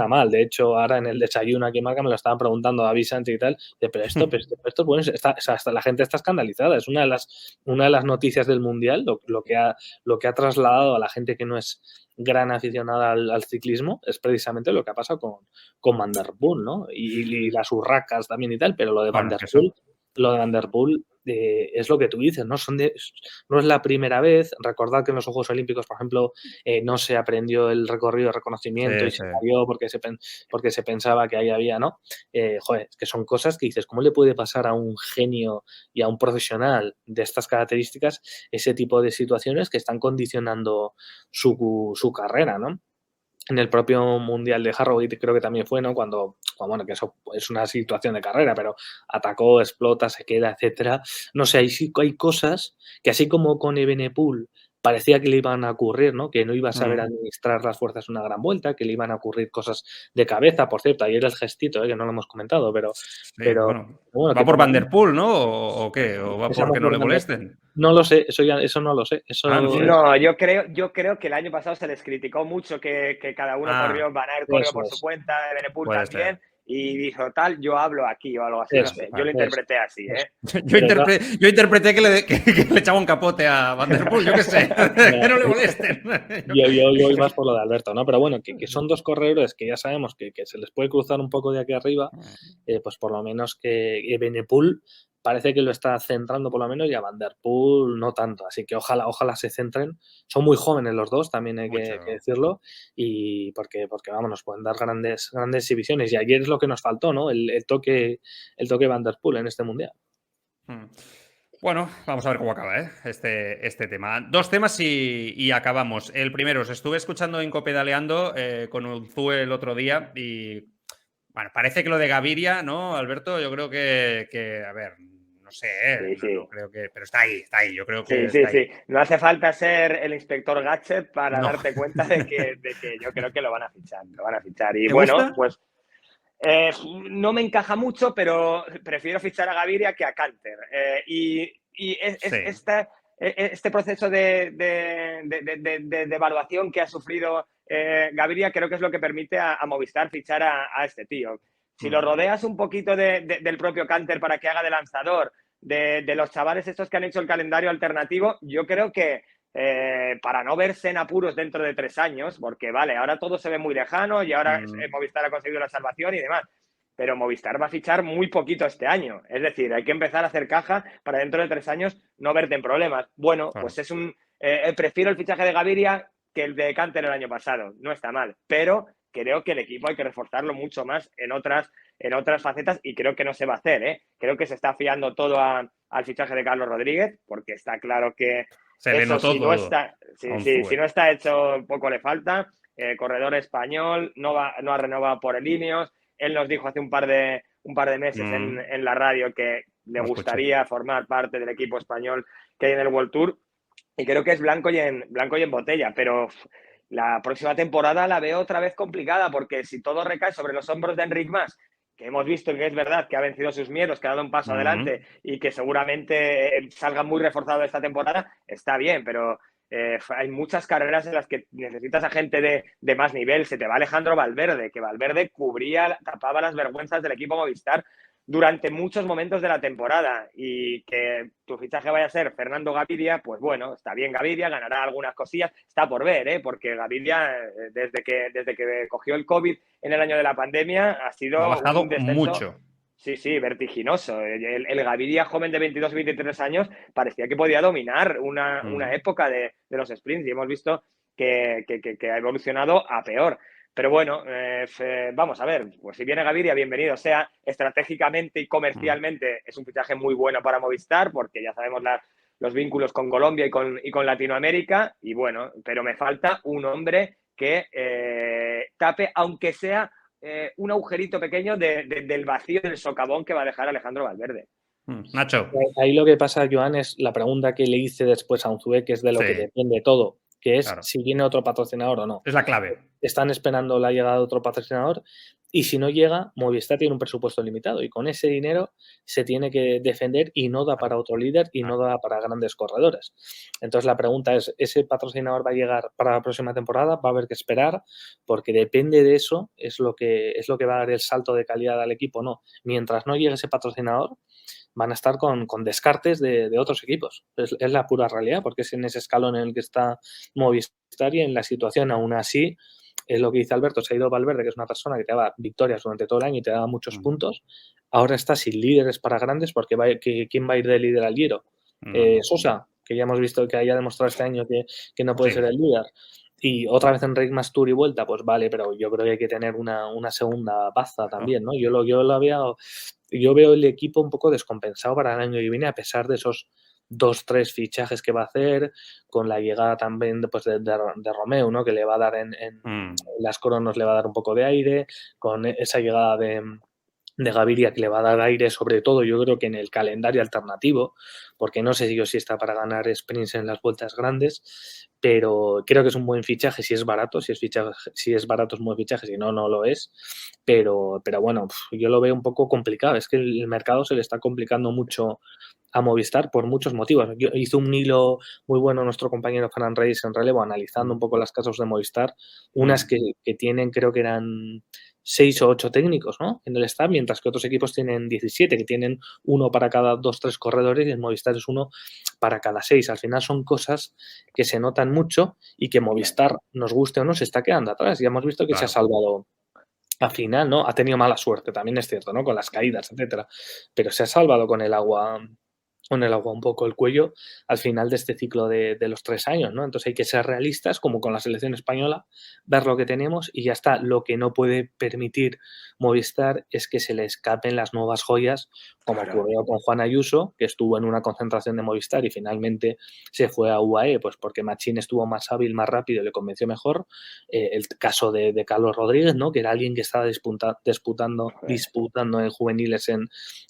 mal. De hecho, ahora en el desayuno aquí en Marca me lo estaban preguntando David Sánchez y tal, pero esto bueno, o sea, hasta la gente está escandalizada. Es una de las noticias del Mundial, lo que ha trasladado a la gente que no es gran aficionada al ciclismo, es precisamente lo que ha pasado con Van der Poel, ¿no? Y las urracas también y tal, pero Bueno, que eso. Lo de Van der Poel es lo que tú dices, ¿no? No es la primera vez. Recordad que en los Juegos Olímpicos, por ejemplo, no se aprendió el recorrido de reconocimiento Sí, y sí. se cayó porque se pensaba que ahí había, ¿no? Joder, es que son cosas que dices, ¿cómo le puede pasar a un genio y a un profesional de estas características ese tipo de situaciones que están condicionando su carrera, ¿no? En el propio Mundial de Harrogate creo que también fue, ¿no? Bueno, que eso es una situación de carrera, pero atacó, explota, se queda, etcétera. No sé, hay cosas que así como con Evenepoel parecía que le iban a ocurrir, ¿no? Que no iba a saber Mm. administrar las fuerzas una gran vuelta, que le iban a ocurrir cosas de cabeza, por cierto, ayer el gestito, que no lo hemos comentado, Sí, pero bueno. bueno, ¿Va que por por lo Van menos der Poel, no? ¿O qué? ¿O va empezamos porque no por le Van der molesten? no lo sé, eso no lo sé, Ah, no eso sé. No, yo creo que el año pasado se les criticó mucho que cada uno Ah, corrió, Van Aert corrió eso por su es, cuenta, Evenepoel puede ser. también, y dijo tal, yo hablo aquí o algo así, no eso, sé. Yo lo Vale. interpreté así, eso. ¿eh? Pero Yo interpreté que le echaba un capote a Van der Poel, yo qué sé, que no le molesten. Yo voy más por lo de Alberto, ¿no? Pero bueno, que son dos corredores que ya sabemos que se les puede cruzar un poco de aquí arriba, pues por lo menos que Evenepoel parece que lo está centrando por lo menos y a Van der Poel no tanto. Así que ojalá se centren. Son muy jóvenes los dos, también hay que Mucho. decirlo, y porque vamos, nos pueden dar grandes exhibiciones. Y ayer es lo que nos faltó, ¿no? El toque Van der Poel en este mundial. Mm. Bueno, vamos a ver cómo acaba, ¿eh? Este tema. Dos temas y acabamos. El primero, os estuve escuchando en Copedaleando con Unzue el otro día y, bueno, parece que lo de Gaviria, ¿no, Alberto? Yo creo a ver, no sé, Sí, no sí. creo que, pero está ahí, yo creo que Sí, sí, está ahí. sí. No hace falta ser el inspector Gadget para No. darte cuenta de que yo creo que lo van a fichar, lo van a fichar. Y ¿Te bueno, gusta? pues no me encaja mucho, pero prefiero fichar a Gaviria que a Canter. Sí. Este proceso de evaluación que ha sufrido Gaviria creo que es lo que permite a Movistar fichar a este tío. Si lo Mm. rodeas un poquito del propio Canter para que haga de lanzador, de los chavales estos que han hecho el calendario alternativo, yo creo que para no verse en apuros dentro de 3 años, porque vale, ahora todo se ve muy lejano y ahora Mm. Movistar ha conseguido la salvación y demás, pero Movistar va a fichar muy poquito este año. Es decir, hay que empezar a hacer caja para dentro de 3 años no verte en problemas. Bueno, Claro. pues prefiero el fichaje de Gaviria que el de Canter el año pasado. No está mal, pero creo que el equipo hay que reforzarlo mucho más en otras facetas y creo que no se va a hacer. Creo que se está fiando todo al fichaje de Carlos Rodríguez, porque está claro que Se le eso notó si no todo está, a si Unzue. no está hecho, poco le falta. Corredor español, no ha renovado por el Ineos. Él nos dijo hace un par de meses Mm. en la radio que le Lo escuché. gustaría formar parte del equipo español que hay en el World Tour. Y creo que es blanco y en botella, pero la próxima temporada la veo otra vez complicada, porque si todo recae sobre los hombros de Enric Mas, que hemos visto que es verdad que ha vencido sus miedos, que ha dado un paso adelante Mm. y que seguramente salga muy reforzado esta temporada, está bien, pero hay muchas carreras en las que necesitas a gente de más nivel. Se te va Alejandro Valverde, que Valverde tapaba las vergüenzas del equipo Movistar durante muchos momentos de la temporada, y que tu fichaje vaya a ser Fernando Gaviria, pues bueno, está bien Gaviria, ganará algunas cosillas, está por ver, porque Gaviria desde que cogió el COVID en el año de la pandemia ha Ha sido un bajado descenso. mucho. Sí, vertiginoso. El Gaviria joven de 22 y 23 años parecía que podía dominar una Mm. época de los sprints, y hemos visto que ha evolucionado a peor. Pero bueno, vamos a ver, pues si viene Gaviria, bienvenido sea. Estratégicamente y Mm. comercialmente es un fichaje muy bueno para Movistar, porque ya sabemos los vínculos con Colombia y con Latinoamérica. Y bueno, pero me falta un hombre que tape, aunque sea un agujerito pequeño del vacío del socavón que va a dejar Alejandro Valverde. Nacho. Ahí lo que pasa, Joan, es la pregunta que le hice después a Unzué, que es de lo que depende todo, que es si viene otro patrocinador o no. Es la clave. Están esperando la llegada de otro patrocinador y si no llega, Movistar tiene un presupuesto limitado y con ese dinero se tiene que defender y no da para otro líder y no da para grandes corredores. Entonces la pregunta es, ¿ese patrocinador va a llegar para la próxima temporada? Va a haber que esperar porque depende de eso, es lo que va a dar el salto de calidad al equipo, no. Mientras no llegue ese patrocinador, van a estar con descartes de otros equipos. Es la pura realidad, porque es en ese escalón en el que está Movistar y en la situación aún así, es lo que dice Alberto, se ha ido Valverde, que es una persona que te daba victorias durante todo el año y te daba muchos puntos. Ahora está sin líderes para grandes porque ¿quién va a ir de líder al Giro? Sosa, que ya hemos visto que haya demostrado este año que no puede ser el líder. Y otra vez Enric Mas Tour y vuelta, pues vale, pero yo creo que hay que tener una segunda baza también, ¿no? Yo veo el equipo un poco descompensado para el año que viene, a pesar de esos 2-3 fichajes que va a hacer, con la llegada también de Romeo, ¿no? Que le va a dar en las cronos, le va a dar un poco de aire, con esa llegada de Gaviria que le va a dar aire, sobre todo yo creo que en el calendario alternativo, porque no sé si está para ganar sprints en las vueltas grandes, pero creo que es un buen fichaje si es barato, si es barato es un buen fichaje, si no, no lo es, pero bueno, yo lo veo un poco complicado, es que el mercado se le está complicando mucho a Movistar por muchos motivos. Hizo un hilo muy bueno nuestro compañero Fran Reyes en relevo analizando un poco las casos de Movistar, unas que tienen, creo que eran 6 o 8 técnicos, ¿no? En el staff, mientras que otros equipos tienen 17, que tienen uno para cada 2-3 corredores y en Movistar es uno para cada 6. Al final son cosas que se notan mucho y que Movistar, nos guste o no, se está quedando atrás. Ya hemos visto que se ha salvado al final, ¿no? Ha tenido mala suerte, también es cierto, ¿no? Con las caídas, etcétera. Pero se ha salvado con el agua un poco el cuello al final de este ciclo de los 3 años, ¿no? Entonces hay que ser realistas, como con la selección española, ver lo que tenemos y ya está. Lo que no puede permitir Movistar es que se le escapen las nuevas joyas, como ocurrió con Juan Ayuso, que estuvo en una concentración de Movistar y finalmente se fue a UAE, pues porque Machín estuvo más hábil, más rápido y le convenció mejor. El caso de Carlos Rodríguez, ¿no? Que era alguien que estaba disputando en juveniles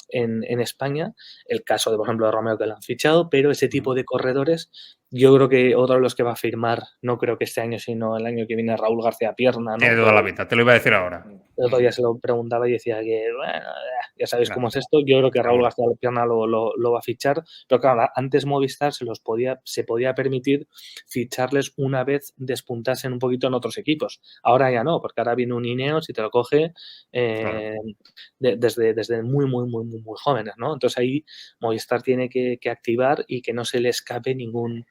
en España. El caso de, por ejemplo, de Romeo, que lo han fichado, pero ese tipo de corredores, yo creo que otro de los que va a firmar, no creo que este año, sino el año que viene, Raúl García Pierna, ¿no? Tiene toda la vida, te lo iba a decir ahora. El otro día se lo preguntaba y decía que, bueno, ya sabéis cómo es esto. Yo creo que Raúl García Pierna lo va a fichar, pero claro, antes Movistar se podía permitir ficharles una vez despuntasen un poquito en otros equipos. Ahora ya no, porque ahora viene un Ineos y te lo coge desde muy, muy, muy, muy, muy jóvenes, ¿no? Entonces ahí Movistar tiene que activar y que no se le escape ningún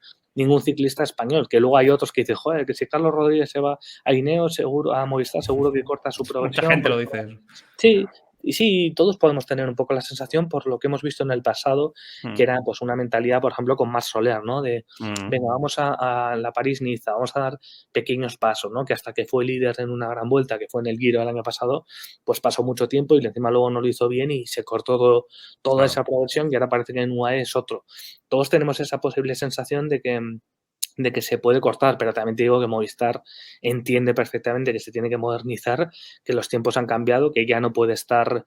ciclista español, que luego hay otros que dicen, joder, que si Carlos Rodríguez se va a Ineos, seguro, a Movistar, seguro que corta su progresión. Mucha gente lo dice eso. Sí, y sí, todos podemos tener un poco la sensación por lo que hemos visto en el pasado, que era pues una mentalidad, por ejemplo, con Marc Soler, ¿no? De, venga, vamos a la París-Niza, vamos a dar pequeños pasos, ¿no? Que hasta que fue líder en una gran vuelta, que fue en el Giro el año pasado, pues pasó mucho tiempo y encima luego no lo hizo bien y se cortó toda esa progresión y ahora parece que en UAE es otro. Todos tenemos esa posible sensación de que se puede cortar, pero también te digo que Movistar entiende perfectamente que se tiene que modernizar, que los tiempos han cambiado, que ya no puede estar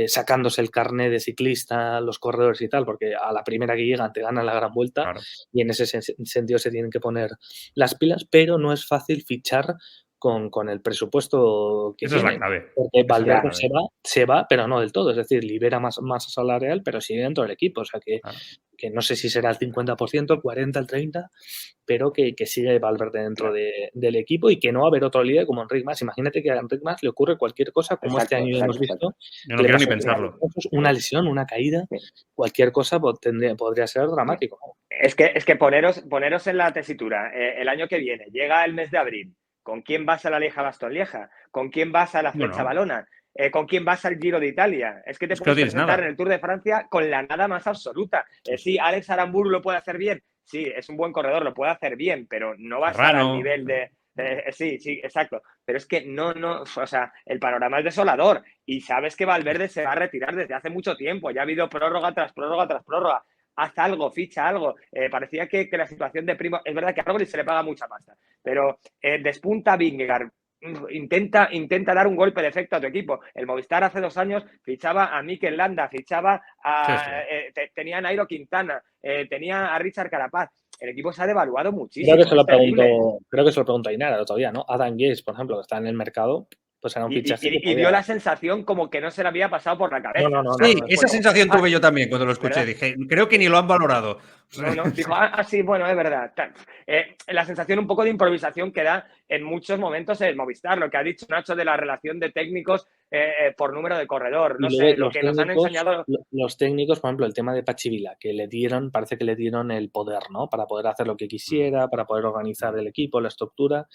sacándose el carné de ciclista, los corredores y tal, porque a la primera que llegan te ganan la gran vuelta y en ese sentido se tienen que poner las pilas, pero no es fácil fichar con el presupuesto que Esa tiene. Es la clave. Porque Valverde se va, pero no del todo, es decir, libera más masa salarial, pero sigue dentro del equipo, o sea que no sé si será el 50%, el 40%, el 30%, pero que sigue Valverde dentro del equipo y que no va a haber otro líder como Enric Mas. Imagínate que a Enric Mas le ocurre cualquier cosa, como este año hemos visto. Yo no quiero ni pensarlo. Una lesión, una caída, cualquier cosa podría ser dramático. Es que poneros en la tesitura. El año que viene, llega el mes de abril. ¿Con quién vas a la Lieja-Bastogne-Lieja? ¿Con quién vas a la Flecha Valona? ¿Con quién vas al Giro de Italia? Es que te puedes presentar en el Tour de Francia con la nada más absoluta. Sí, Alex Aramburu lo puede hacer bien. Sí, es un buen corredor, lo puede hacer bien, pero no va a estar al nivel de... sí, exacto. Pero es que no, o sea, el panorama es desolador. Y sabes que Valverde se va a retirar desde hace mucho tiempo. Ya ha habido prórroga tras prórroga tras prórroga. Haz algo, ficha algo. Parecía que la situación de Primo... Es verdad que a Roglic se le paga mucha pasta, pero despunta Vingegaard, intenta dar un golpe de efecto a tu equipo. El Movistar hace 2 años fichaba a Mikel Landa, fichaba tenía a Nairo Quintana, tenía a Richard Carapaz. El equipo se ha devaluado muchísimo. Creo que se lo pregunto a Ainara todavía, ¿no? Adam Gaze, por ejemplo, que está en el mercado, pues era un fichaje que y dio la sensación como que no se le había pasado por la cabeza. Sí, esa sensación tuve yo también cuando lo escuché. ¿verdad? Dije, creo que ni lo han valorado. No, dijo, sí, bueno, es verdad. La sensación un poco de improvisación que da en muchos momentos el Movistar, lo que ha dicho Nacho de la relación de técnicos por número de corredor. No sé, lo que nos han enseñado. Los técnicos, por ejemplo, el tema de Pachivila, que parece que le dieron el poder, ¿no? Para poder hacer lo que quisiera, para poder organizar el equipo, la estructura.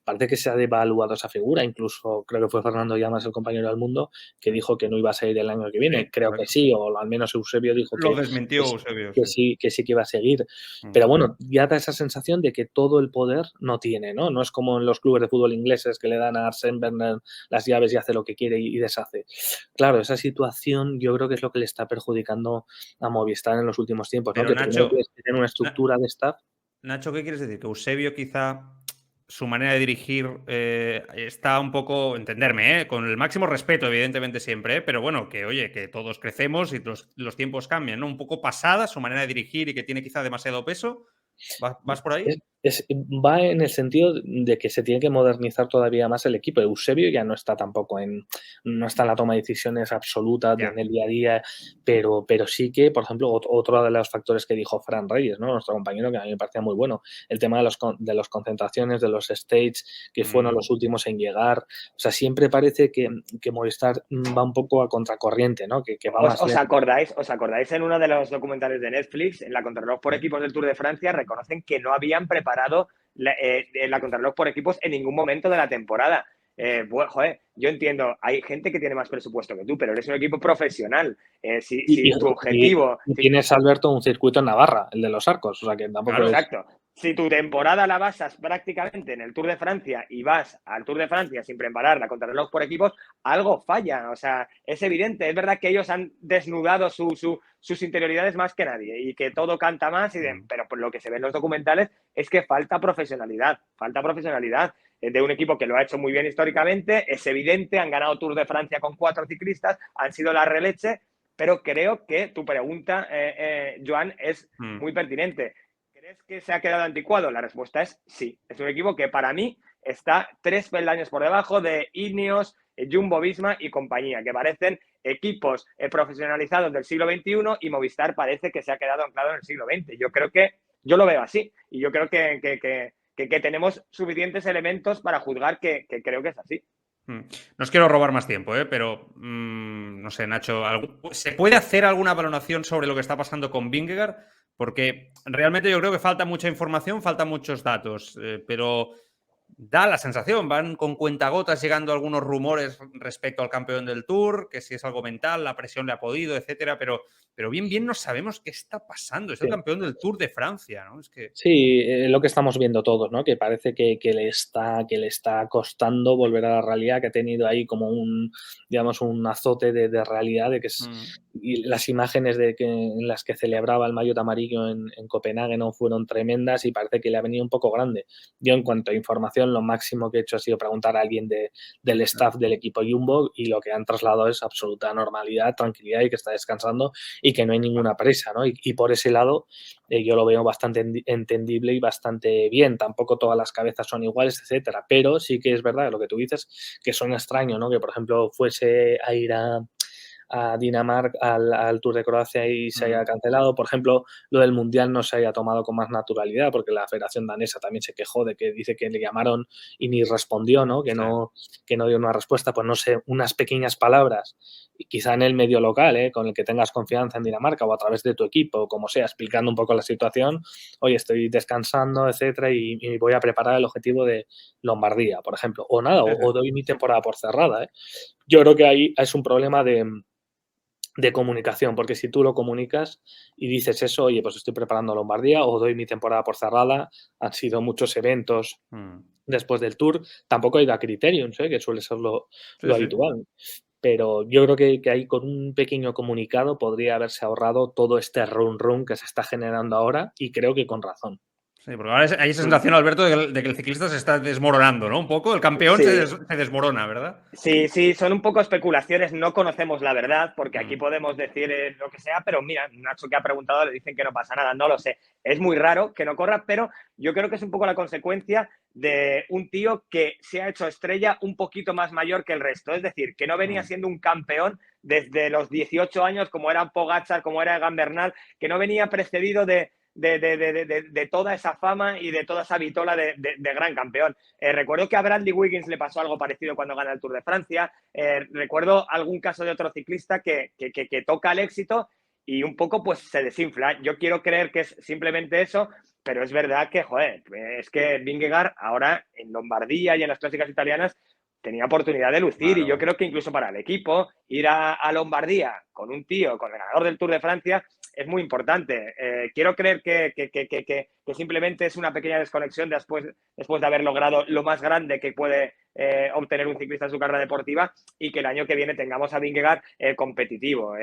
Parece que se ha devaluado esa figura. Incluso creo que fue Fernando Llamas, el compañero del Mundo, que dijo que no iba a seguir el año que viene. Sí, creo que sí, o al menos Eusebio dijo lo desmintió Eusebio. Que sí que iba a seguir. Pero bueno, ya da esa sensación de que todo el poder no tiene, ¿no? No es como en los clubes de fútbol ingleses que le dan a Arsène Wenger las llaves y hace lo que quiere y deshace. Claro, esa situación yo creo que es lo que le está perjudicando a Movistar en los últimos tiempos, ¿no? Pero Que Nacho, tiene una estructura de staff. Nacho, ¿qué quieres decir? Que Eusebio quizá su manera de dirigir está un poco, entenderme, con el máximo respeto, evidentemente siempre, pero bueno, que oye, que todos crecemos y los tiempos cambian, ¿no? Un poco pasada su manera de dirigir y que tiene quizá demasiado peso. ¿Vas por ahí? Va en el sentido de que se tiene que modernizar todavía más el equipo. Eusebio ya no está tampoco no está en la toma de decisiones absoluta en el día a día, pero sí que, por ejemplo, otro de los factores que dijo Fran Reyes, ¿no? Nuestro compañero, que a mí me parecía muy bueno, el tema de las concentraciones, de los stages, que fueron los últimos en llegar. O sea, siempre parece que Movistar va un poco a contracorriente, ¿no? Que va más ¿Os acordáis en uno de los documentales de Netflix, en la contrarreloj por equipos del Tour de Francia, reconocen que no habían preparado la contrarreloj por equipos en ningún momento de la temporada? Joder, yo entiendo, hay gente que tiene más presupuesto que tú, pero eres un equipo profesional. Si tu objetivo... Tienes, Alberto, un circuito en Navarra, el de los Arcos, o sea que tampoco Claro, exacto. Si tu temporada la basas prácticamente en el Tour de Francia y vas al Tour de Francia sin preparar la contrarreloj por equipos, algo falla. O sea, es evidente. Es verdad que ellos han desnudado sus interioridades más que nadie y que todo canta más, pero por lo que se ve en los documentales es que falta profesionalidad de un equipo que lo ha hecho muy bien históricamente. Es evidente, han ganado Tour de Francia con 4 ciclistas, han sido la releche, pero creo que tu pregunta, Joan, es muy pertinente. ¿Crees que se ha quedado anticuado? La respuesta es sí. Es un equipo que para mí está 3 peldaños por debajo de Ineos, Jumbo-Visma y compañía, que parecen equipos profesionalizados del siglo XXI, y Movistar parece que se ha quedado anclado en el siglo XX. Yo lo veo así, y yo creo que tenemos suficientes elementos para juzgar que creo que es así. No os quiero robar más tiempo, pero no sé, Nacho, ¿se puede hacer alguna valoración sobre lo que está pasando con Vingegaard? Porque realmente yo creo que falta mucha información, faltan muchos datos, pero da la sensación, van con cuentagotas llegando algunos rumores respecto al campeón del Tour, que si es algo mental, la presión le ha podido, etcétera, pero bien no sabemos qué está pasando. Es el campeón del Tour de Francia, ¿no? Es que... Sí, es lo que estamos viendo todos, ¿no? Que parece que le está costando volver a la realidad, que ha tenido ahí como un azote de realidad, de que y las imágenes en las que celebraba el maillot amarillo en Copenhague no fueron tremendas y parece que le ha venido un poco grande. Yo, en cuanto a información, lo máximo que he hecho ha sido preguntar a alguien del staff del equipo Jumbo, y lo que han trasladado es absoluta normalidad, tranquilidad y que está descansando y que no hay ninguna presa, ¿no? Y por ese lado yo lo veo bastante entendible y bastante bien. Tampoco todas las cabezas son iguales, etcétera, pero sí que es verdad lo que tú dices, que suena extraño, ¿no? Que, por ejemplo, fuese a ir a Dinamarca, al Tour de Croacia, y se haya cancelado. Por ejemplo, lo del Mundial no se haya tomado con más naturalidad, porque la Federación Danesa también se quejó de que dice que le llamaron y ni respondió, ¿no? Que no dio una respuesta. Pues no sé, unas pequeñas palabras, quizá en el medio local, con el que tengas confianza en Dinamarca, o a través de tu equipo, como sea, explicando un poco la situación. Oye, estoy descansando, etcétera, y voy a preparar el objetivo de Lombardía, por ejemplo. O nada, o doy mi temporada por cerrada, Yo creo que ahí es un problema de comunicación, porque si tú lo comunicas y dices eso, oye, pues estoy preparando Lombardía o doy mi temporada por cerrada, han sido muchos eventos después del Tour, tampoco hay da criteriums, que suele ser lo habitual. Pero yo creo que ahí, con un pequeño comunicado, podría haberse ahorrado todo este run que se está generando ahora, y creo que con razón. Sí, porque ahora hay esa sensación, Alberto, de que el ciclista se está desmoronando, ¿no? Un poco, el campeón Sí. se desmorona, ¿verdad? Sí, sí, son un poco especulaciones, no conocemos la verdad, porque aquí Mm. podemos decir lo que sea, pero mira, Nacho que ha preguntado le dicen que no pasa nada, no lo sé. Es muy raro que no corra, pero yo creo que es un poco la consecuencia de un tío que se ha hecho estrella un poquito más mayor que el resto, es decir, que no venía siendo un campeón desde los 18 años como era Pogačar, como era Egan Bernal, que no venía precedido de toda esa fama y de toda esa vitola de gran campeón. Recuerdo que a Bradley Wiggins le pasó algo parecido cuando gana el Tour de Francia. Recuerdo algún caso de otro ciclista que toca el éxito y un poco pues se desinfla. Yo quiero creer que es simplemente eso, pero es verdad que, joder, es que Vingegaard ahora en Lombardía y en las clásicas italianas tenía oportunidad de lucir, y yo creo que incluso para el equipo ir a Lombardía con un tío, con el ganador del Tour de Francia, es muy importante. Quiero creer que simplemente es una pequeña desconexión después de haber logrado lo más grande que puede obtener un ciclista en su carrera deportiva, y que el año que viene tengamos a Vingegaard competitivo.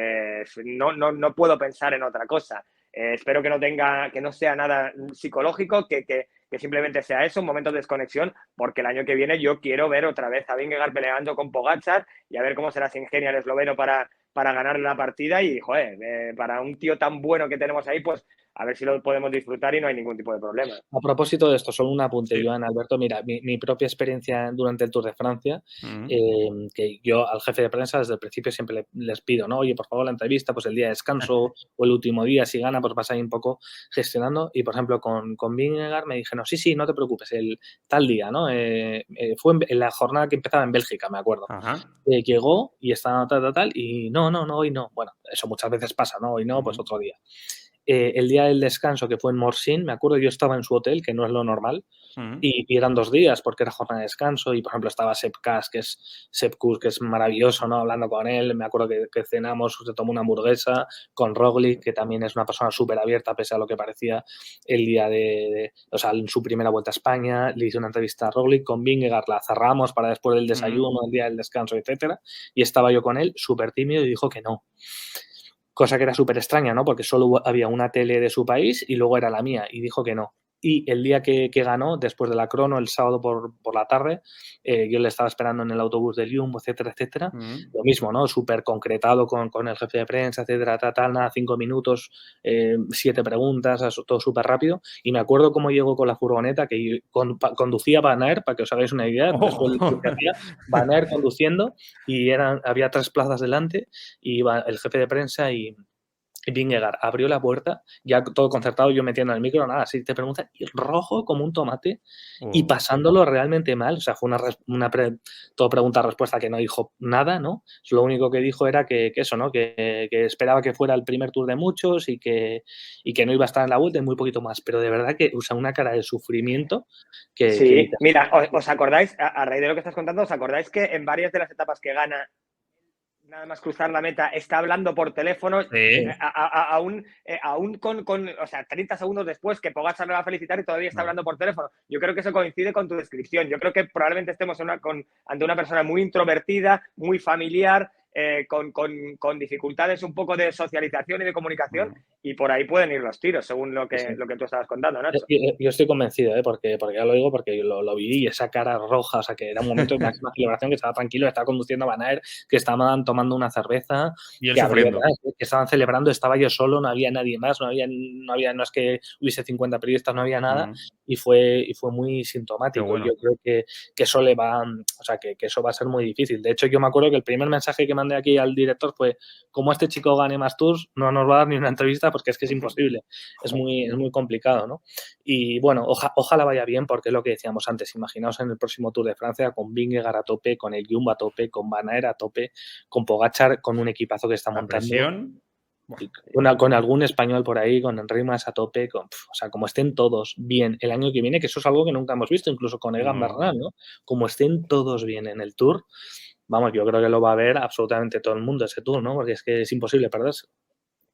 No puedo pensar en otra cosa. Espero que no sea nada psicológico, que simplemente sea eso, un momento de desconexión, porque el año que viene yo quiero ver otra vez a Vingegaard peleando con Pogačar y a ver cómo se las ingenia el esloveno para ganar la partida. Y, joder, para un tío tan bueno que tenemos ahí, pues a ver si lo podemos disfrutar y no hay ningún tipo de problema. A propósito de esto, solo un apunte, Sí. Joan, Alberto. Mira, mi propia experiencia durante el Tour de Francia, Mm. que yo al jefe de prensa desde el principio siempre les pido, ¿no? Oye, por favor, la entrevista, pues el día de descanso o el último día, si gana, pues vas ahí un poco gestionando. Y, por ejemplo, con Vingegaard me dijeron, sí, no te preocupes, el tal día, ¿no? Fue en la jornada que empezaba en Bélgica, me acuerdo. Ajá. Llegó y estaba tal, y no, hoy no. Bueno, eso muchas veces pasa, ¿no? Hoy no, pues otro día. El día del descanso, que fue en Morsin, me acuerdo, yo estaba en su hotel, que no es lo normal, y eran 2 días porque era jornada de descanso. Y, por ejemplo, estaba Sepp Kuss, que es maravilloso, ¿no? Hablando con él. Me acuerdo que cenamos, se tomó una hamburguesa con Roglic, que también es una persona súper abierta, pese a lo que parecía el día o sea, en su primera vuelta a España. Le hice una entrevista a Roglic. Con Vingegaard la cerramos para después del desayuno, el día del descanso, etcétera. Y estaba yo con él, súper tímido, y dijo que no. Cosa que era súper extraña, ¿no? Porque solo había una tele de su país y luego era la mía, y dijo que no. Y el día que ganó, después de la crono, el sábado por la tarde, yo le estaba esperando en el autobús del Jumbo, etcétera, etcétera. Lo mismo, ¿no? Súper concretado con el jefe de prensa, etcétera, nada, 5 minutos, 7 preguntas, todo súper rápido. Y me acuerdo cómo llegó con la furgoneta, que conducía Van Aert, para que os hagáis una idea, después del que hacía, Van Aert conduciendo, y había 3 plazas delante, y iba el jefe de prensa y Vingegaard abrió la puerta, ya todo concertado, yo metiendo el micro, nada, así te preguntan, y rojo como un tomate, y pasándolo realmente mal. O sea, fue todo pregunta-respuesta, que no dijo nada, ¿no? Lo único que dijo era que eso, ¿no? Que esperaba que fuera el primer Tour de muchos, y que no iba a estar en la vuelta, y muy poquito más. Pero de verdad que usa una cara de sufrimiento que Sí, dices, mira, ¿os acordáis, a raíz de lo que estás contando, os acordáis que en varias de las etapas que gana, nada más cruzar la meta, está hablando por teléfono, Sí. aún con, o sea, 30 segundos después, que Pogačar le va a felicitar y todavía está hablando por teléfono? Yo creo que eso coincide con tu descripción. Yo creo que probablemente estemos ante una persona muy introvertida, muy familiar, con dificultades un poco de socialización y de comunicación, y por ahí pueden ir los tiros, según lo que tú estabas contando, Nacho. Yo estoy convencido, porque ya lo digo, porque lo vi, y esa cara roja, o sea, que era un momento de máxima celebración, que estaba tranquilo, estaba conduciendo a Van Aert, que estaban tomando una cerveza, Y él que sufriendo. que estaban celebrando, estaba yo solo, no había nadie más, no es que hubiese 50 periodistas, no había nada, y fue muy sintomático. Qué bueno. Yo creo que eso le va, o sea, que eso va a ser muy difícil. De hecho, yo me acuerdo que el primer mensaje que mandé aquí al director fue: como este chico gane más tours, no nos va a dar ni una entrevista, porque es que es imposible, es muy complicado, ¿no? Y bueno, ojalá vaya bien, porque es lo que decíamos antes. Imaginaos en el próximo Tour de Francia con Vingegaard a tope, con el Jumbo a tope, con Van Aert a tope, con Pogačar, con un equipazo que está La montando. presión. Con algún español por ahí, con Enric Mas a tope, o sea, como estén todos bien el año que viene, que eso es algo que nunca hemos visto, incluso con Egan Bernal, ¿no? Como estén todos bien en el Tour, vamos, yo creo que lo va a ver absolutamente todo el mundo ese Tour, ¿no? Porque es que es imposible perderse.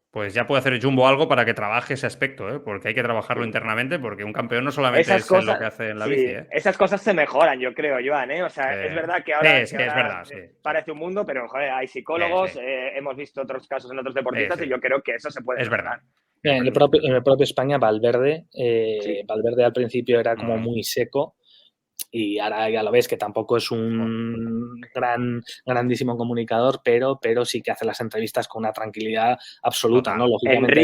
Pues ya puede hacer Jumbo algo para que trabaje ese aspecto, ¿eh? Porque hay que trabajarlo internamente, porque un campeón no solamente Esas es lo cosas, que hace en la sí, bici, ¿eh? esas cosas se mejoran, yo creo, Joan, ¿eh? O sea, es verdad que ahora, Sí, es verdad, sí. parece un mundo, pero, joder, hay psicólogos, Sí. hemos visto otros casos en otros deportistas, Sí. y yo creo que eso se puede Es mejorar. verdad. En el propio España, Valverde, Sí. Valverde al principio era como muy seco y ahora ya lo ves que tampoco es un grandísimo comunicador, pero sí que hace las entrevistas con una tranquilidad absoluta, Total. ¿no? Lógicamente,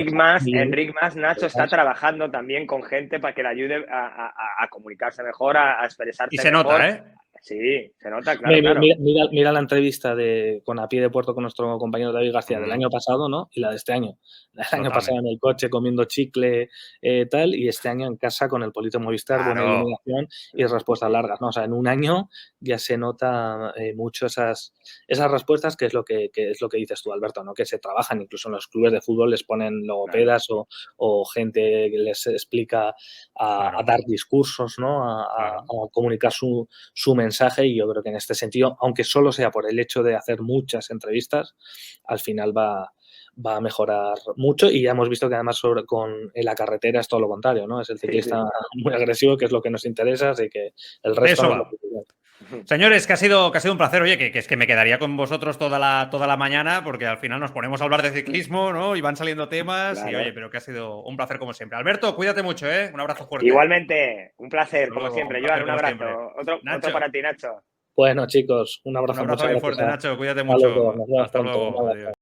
Enric Mas, Nacho, está trabajando también con gente para que le ayude a comunicarse mejor, a expresarse Y se mejor. nota, ¿eh? Sí, se nota, claro. Mira la entrevista con A Pie de Puerto con nuestro compañero David García del año pasado, ¿no? Y la de este año. La del año pasado en el coche comiendo chicle, tal, y este año en casa con el Polito Movistar, buena iluminación y respuestas largas, ¿no? O sea, en un año ya se nota mucho esas respuestas, que es lo que dices tú, Alberto, ¿no? Que se trabajan, incluso en los clubes de fútbol les ponen logopedas o gente que les explica a dar discursos, ¿no? A comunicar su mensaje, y yo creo que en este sentido, aunque solo sea por el hecho de hacer muchas entrevistas, al final va a mejorar mucho, y ya hemos visto que además en la carretera es todo lo contrario, ¿no? Es el ciclista muy agresivo, que es lo que nos interesa, así que el resto no es lo que queremos. Señores, que ha sido un placer. Oye, que es que me quedaría con vosotros toda la mañana, porque al final nos ponemos a hablar de ciclismo, ¿no? Y van saliendo temas. Claro. Y oye, pero que ha sido un placer como siempre. Alberto, cuídate mucho, ¿eh? Un abrazo fuerte. Igualmente, un placer, como siempre. Joan, un abrazo. Otro para ti, Nacho. Bueno, chicos, un abrazo. Un abrazo bien fuerte, Nacho. Cuídate mucho. Hasta luego. Adiós.